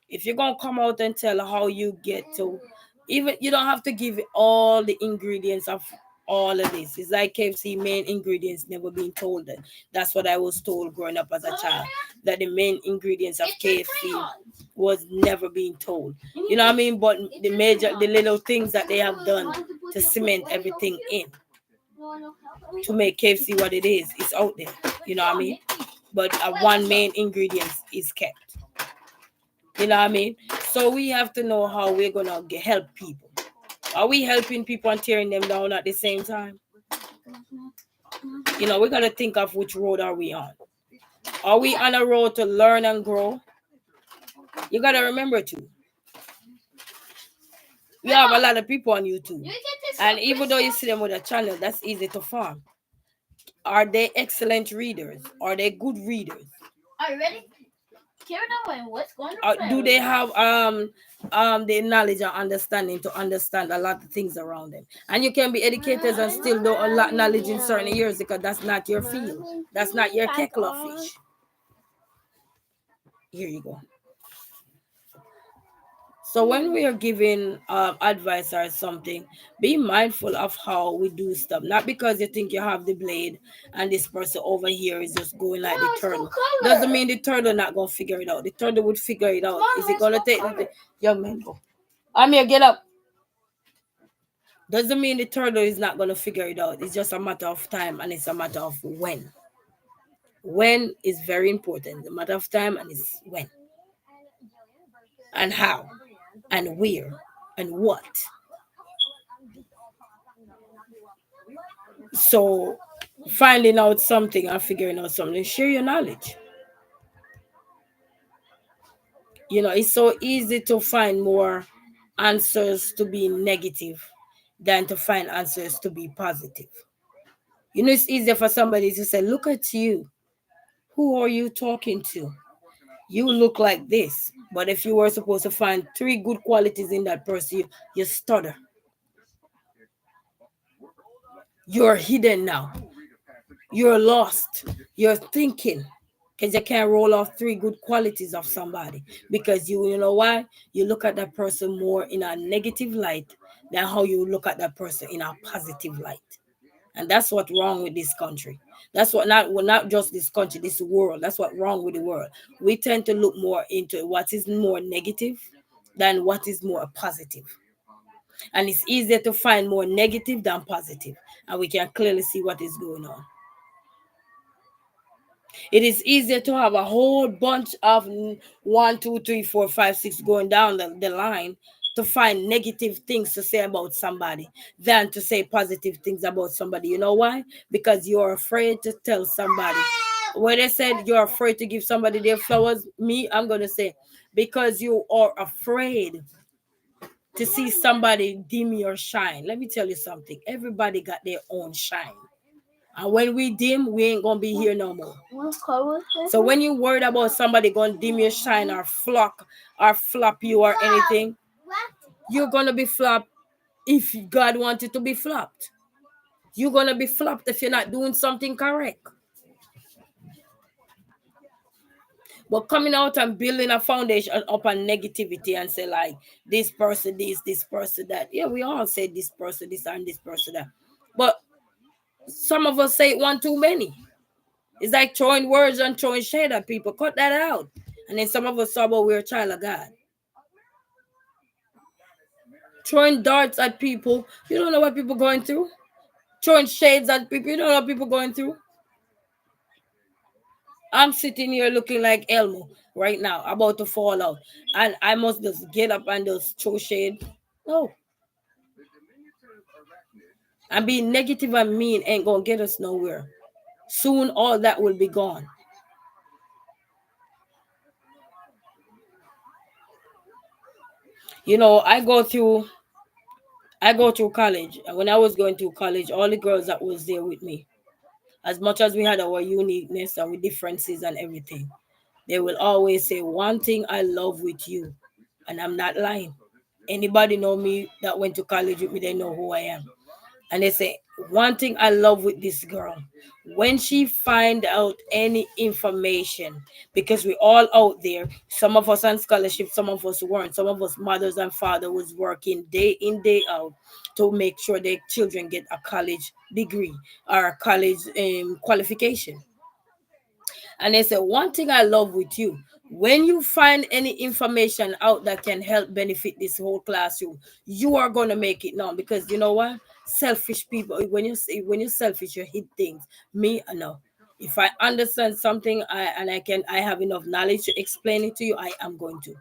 If you're gonna come out and tell how you get to, even you don't have to give all the ingredients of all of this. It's like KFC main ingredients never been told that. That's what I was told growing up as a child, that the main ingredients of KFC was never being told. You know what I mean? But the little things that they have done to cement everything in to make KFC what it is out there. You know what I mean? But one main ingredient is kept. You know what I mean? So we have to know how we're gonna help people. Are we helping people and tearing them down at the same time? You know, we gotta think of which road are we on. Are we on a road to learn and grow? You gotta remember too. We have a lot of people on YouTube, and even though you see them with a channel, that's easy to farm. Are they excellent readers? Are they good readers? Are you ready? What's going on? Do they have the knowledge and understanding to understand a lot of things around them? And you can be educated and still know a lot of knowledge in certain areas because that's not your field. That's not your kettle of fish. Here you go. So when we are giving advice or something, be mindful of how we do stuff. Not because you think you have the blade and this person over here is just going like the turtle. Doesn't mean the turtle not going to figure it out. The turtle would figure it out. Is it going to take the young man go? Amir, get up. Doesn't mean the turtle is not going to figure it out. It's just a matter of time and it's a matter of when. When is very important. The matter of time and it's when. And how. And where and what. So finding out something and figuring out something, share your knowledge. You know, it's so easy to find more answers to be negative than to find answers to be positive. You know, it's easier for somebody to say, look at you. Who are you talking to? You look like this. But if you were supposed to find three good qualities in that person, you stutter. You're hidden now. You're lost. You're thinking because you can't roll off three good qualities of somebody because you know why? You look at that person more in a negative light than how you look at that person in a positive light. And that's what's wrong with this country. That's what not well, not just this country, this world. That's what's wrong with the world. We tend to look more into what is more negative than what is more positive. And it's easier to find more negative than positive. And we can clearly see what is going on. It is easier to have a whole bunch of 1, 2, 3, 4, 5, 6 going down the line to find negative things to say about somebody than to say positive things about somebody. You know why? Because you're afraid to tell somebody. When they said you're afraid to give somebody their flowers, me, I'm going to say, because you are afraid to see somebody dim your shine. Let me tell you something. Everybody got their own shine. And when we dim, we ain't gonna be here no more. So when you worried about somebody gonna dim your shine or flop you or anything, you're gonna be flopped if God wanted to be flopped. You're gonna be flopped if you're not doing something correct. But coming out and building a foundation upon negativity and say like this person this person that. Yeah, we all say this person this and this person that. But some of us say it one too many. It's like throwing words and throwing shade at people. Cut that out. And then some of us talk about we're a child of God. Throwing darts at people. You don't know what people going through. Throwing shades at people. You don't know what people going through. I'm sitting here looking like Elmo right now, about to fall out. And I must just get up and just throw shade. No. And being negative and mean ain't going to get us nowhere. Soon all that will be gone. You know, I go through college. And when I was going through college, all the girls that was there with me, as much as we had our uniqueness and with differences and everything, they will always say, one thing I love with you. And I'm not lying. Anybody know me that went to college with me, they know who I am. And they say, one thing I love with this girl, when she find out any information, because we all out there, some of us on scholarship, some of us weren't, some of us mothers and fathers was working day in, day out to make sure their children get a college degree or a college qualification. And they say, one thing I love with you, when you find any information out that can help benefit this whole classroom, you are going to make it known. Because you know what? Selfish people, when you're selfish, you hit things. Me, no. If I understand something I have enough knowledge to explain it to you, I am going to.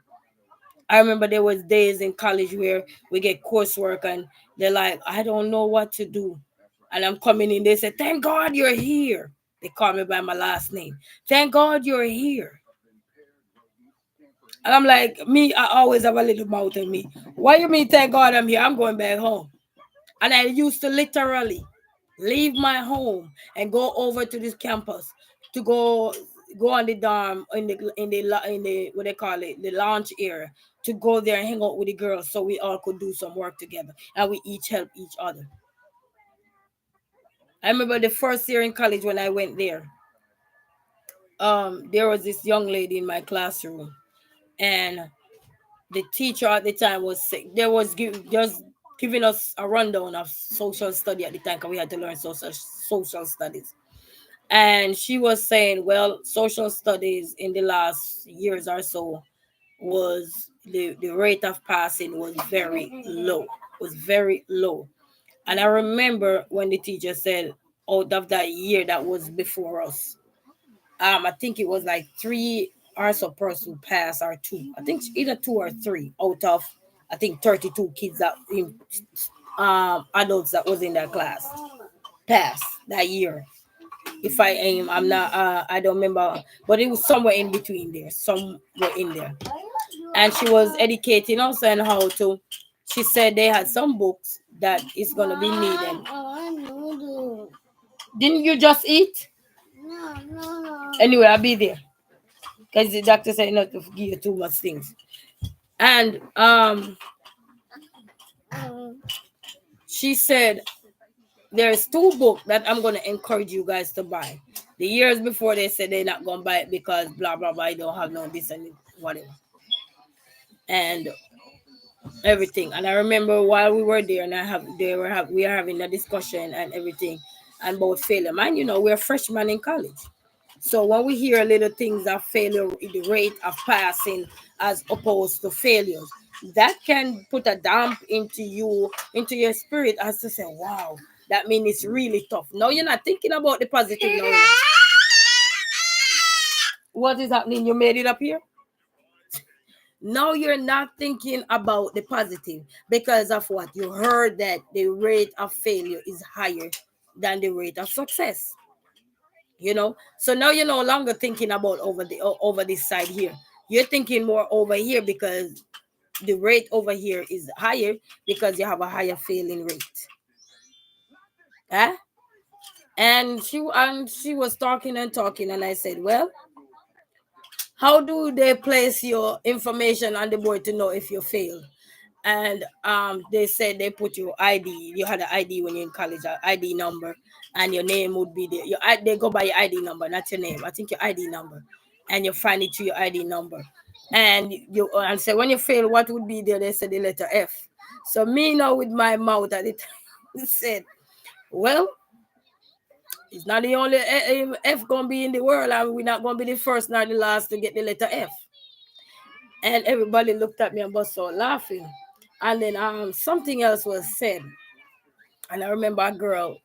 I remember there was days in college where we get coursework and they're like, I don't know what to do. And I'm coming in, they say, thank God you're here. They call me by my last name. Thank God you're here. And I'm like, me, I always have a little mouth in me. Why you mean thank God I'm here? I'm going back home. And I used to literally leave my home and go over to this campus to go on the dorm in the what they call it, the lounge area, to go there and hang out with the girls so we all could do some work together and we each help each other. I remember the first year in college when I went there. There was this young lady in my classroom, and the teacher at the time was sick. There was just giving us a rundown of social study at the time because we had to learn social studies. And she was saying, well, social studies in the last years or so was the rate of passing was very low, And I remember when the teacher said, out of that year that was before us, I think it was like 3 or so person pass or 2. I think either 2 or 3 out of I think 32 kids that adults that was in that class pass that year. If I aim, I'm not. I don't remember, but it was somewhere in between there, somewhere in there. And she was educating us on how to she said they had some books that is gonna be needed. Didn't you just eat? No. Anyway, I'll be there. Because the doctor said not to give you too much things. And she said there's 2 books that I'm gonna encourage you guys to buy. The years before they said they're not gonna buy it because blah blah blah, I don't have no this and whatever. And everything. And I remember while we were there and we are having a discussion and everything and about failure. Man, we're freshmen in college. So when we hear little things of failure, the rate of passing as opposed to failures, that can put a damp into your spirit as to say, wow, that means it's really tough. No, you're not thinking about the positive now. What is happening? You made it up here? Now you're not thinking about the positive because of what you heard, that the rate of failure is higher than the rate of success. So now you're no longer thinking about over this side here. You're thinking more over here because the rate over here is higher because you have a higher failing rate. Eh? And she was talking and talking, and I said, well, how do they place your information on the board to know if you failed? And they said they put your ID. You had an ID when you're in college, an ID number, and your name would be there. They go by your ID number, not your name. I think your ID number, and you find it through your ID number. And and say when you fail, what would be there? They said the letter F. So me now with my mouth at it said, well, it's not the only F gonna be in the world, and we're not gonna be the first nor the last to get the letter F. And everybody looked at me and bust out laughing. And then something else was said. And I remember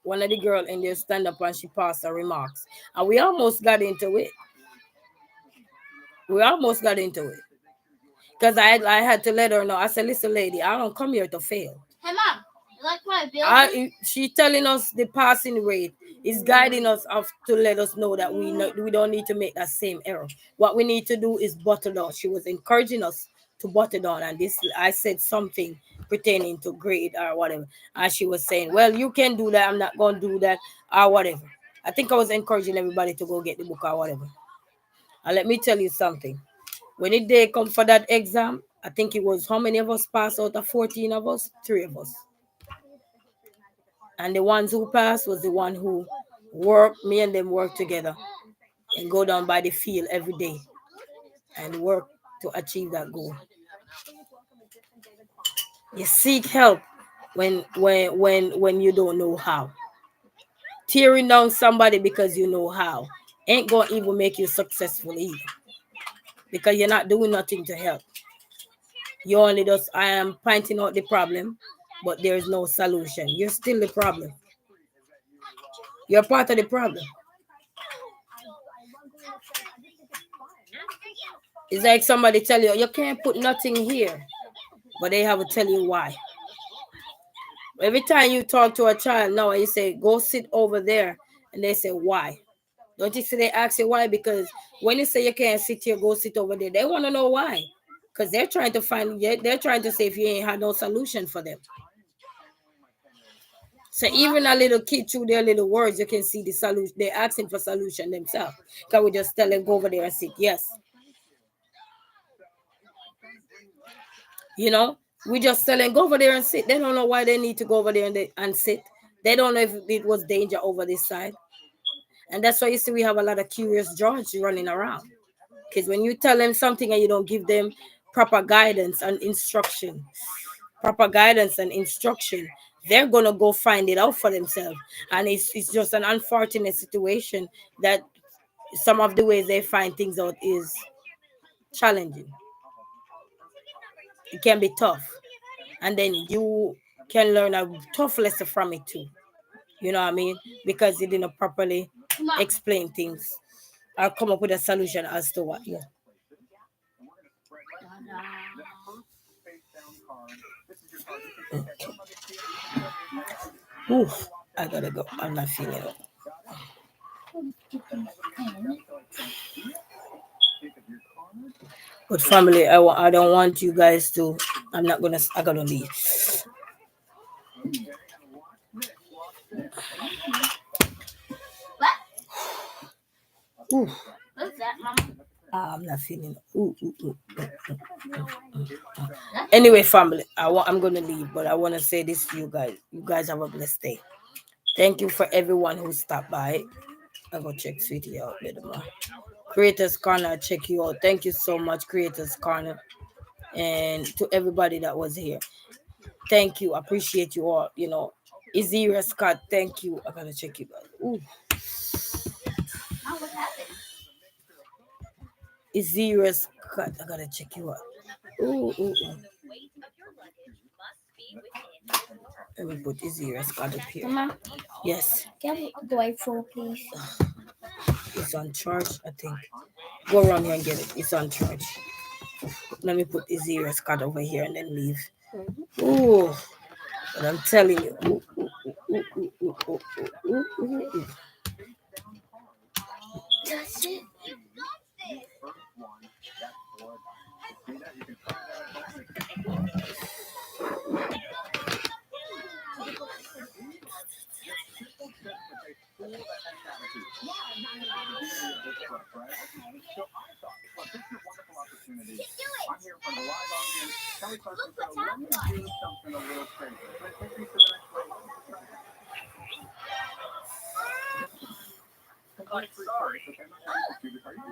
one of the girls in there stand up and she passed her remarks. And we almost got into it. Because I had to let her know. I said, listen, lady, I don't come here to fail. Hey, Mom, you like my building? She telling us the passing rate is guiding us to let us know that we don't need to make that same error. What we need to do is bottle down. She was encouraging us to bottle down, and I said something pertaining to grade or whatever, and she was saying, well, you can do that, I'm not going to do that or whatever. I think I was encouraging everybody to go get the book or whatever. And let me tell you something. When the day come for that exam, I think it was how many of us passed out of 14 of us? 3 of us. And the ones who passed was the one who me and them work together and go down by the field every day and work to achieve that goal. You seek help when you don't know how. Tearing down somebody because you know how ain't gonna even make you successful either. Because you're not doing nothing to help. You only I am pointing out the problem, but there's no solution. You're still the problem. You're part of the problem. It's like somebody tell you can't put nothing here, but they have to tell you why. Every time you talk to a child now, you say, go sit over there, and they say, why? Don't you see they ask you why? Because when you say you can't sit here, go sit over there, they want to know why. Because they're trying to say if you ain't had no solution for them. So even a little kid through their little words, you can see the solution. They're asking for solution themselves. Can we just tell them, go over there and sit? Yes. We just tell them, go over there and sit. They don't know why they need to go over there and sit. They don't know if it was danger over this side. And that's why you see we have a lot of curious George running around. Because when you tell them something and you don't give them proper guidance and instruction, they're going to go find it out for themselves. And it's just an unfortunate situation that some of the ways they find things out is challenging. It can be tough. And then you can learn a tough lesson from it too. You know what I mean? Because you didn't properly explain things or come up with a solution as to what. Yeah. Okay. Oof, I gotta go. I'm not feeling it. But family, I don't want you guys to. I gotta leave. Ooh, What's that, Mama? I'm not feeling. Ooh, ooh, ooh. Anyway, family, I'm gonna leave, but I want to say this to you guys. You guys have a blessed day. Thank you for everyone who stopped by. I go check Sweetie out a little more. Creators Corner, check you out. Thank you so much, Creators Corner, and to everybody that was here. Thank you. Appreciate you all. You know, Izira Scott, thank you. I gotta check you guys. Ooh, Oh, what happened? Izira Scott, I gotta check you out. Ooh, ooh, ooh. Let me put Izira Scott up here. Mama, Yes, can I have the white phone, please? it's on charge, I think. Go around here and get it. It's on charge. Let me put Izira Scott over here and then leave. Ooh, but I'm telling you. Ooh, ooh, ooh, ooh, ooh, ooh, ooh, ooh, ooh, ooh. That's it.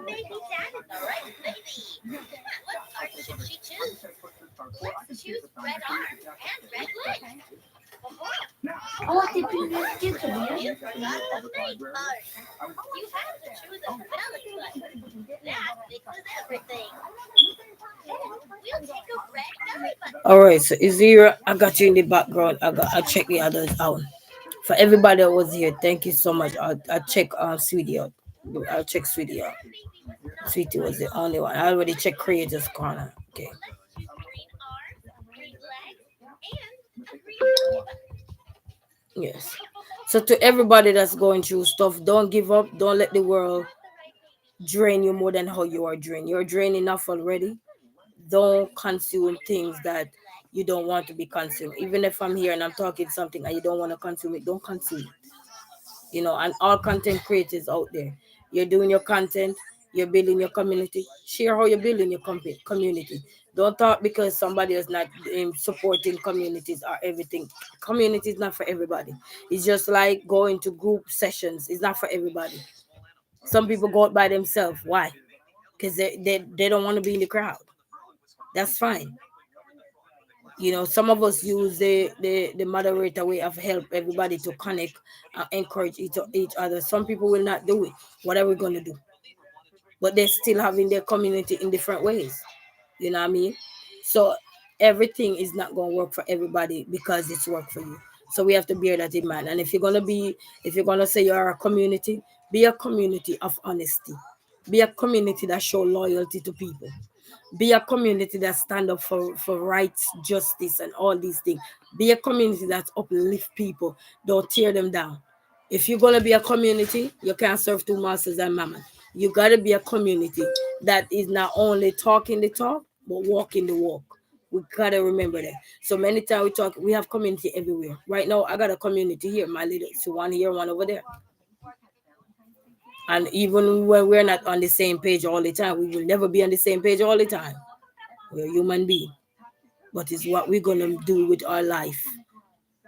Maybe that is the right lady. What part should she choose? Let's choose red arms and red legs. Oh, what did you give to me? You forgot the main part. You have to choose a belly button. That fixes everything. We'll take a red belly button. All right, so Izira, I got you in the background. I check the others out. For everybody that was here, thank you so much. I'll check Sweetie out. I'll check Sweetie out. Sweetie was the only one. I already checked Creators Corner. Okay. Green arms, green legs, and a green belly button. Yes. So to everybody that's going through stuff, don't give up. Don't let the world drain you more than how you are drained. You're drained enough already. Don't consume things that you don't want to be consumed. Even if I'm here and I'm talking something and you don't want to consume it, don't consume it. You know, and all content creators out there, you're doing your content, you're building your community. Share how you're building your community. Don't talk because somebody is not supporting communities or everything. Community is not for everybody. It's just like going to group sessions. It's not for everybody. Some people go out by themselves. Why? Because they don't want to be in the crowd. That's fine. You know, some of us use the moderator way of help everybody to connect, encourage each other. Some people will not do it. What are we going to do? But they're still having their community in different ways. You know what I mean? So everything is not going to work for everybody because it's work for you. So we have to bear that in mind. And if you're going to say you're a community, be a community of honesty. Be a community that show loyalty to people. Be a community that stand up for rights, justice, and all these things. Be a community that uplift people. Don't tear them down. If you're gonna be a community, you can't serve two masters and mammon. You gotta be a community that is not only talking the talk, but walking the walk. We gotta remember that. So many times we talk, we have community everywhere. Right now, I got a community here, my little, so one here, one over there. And even when we're not on the same page all the time, we will never be on the same page all the time. We're human beings. But it's what we're gonna do with our life.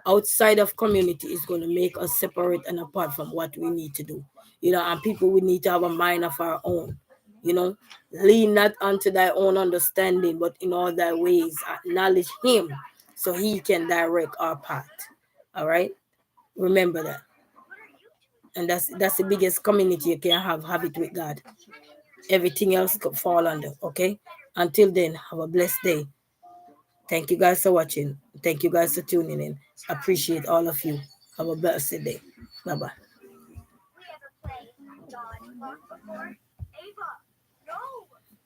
Outside of community is gonna make us separate and apart from what we need to do. You know, and people we need to have a mind of our own. You know, lean not unto thy own understanding, but in all thy ways acknowledge him so he can direct our path. All right. Remember that. And that's the biggest community you can have it with God. Everything else could fall under. Okay. Until then, have a blessed day. Thank you guys for watching. Thank you guys for tuning in. Appreciate all of you. Have a blessed day. Bye bye. We ever play dodgeball before? Ava, no.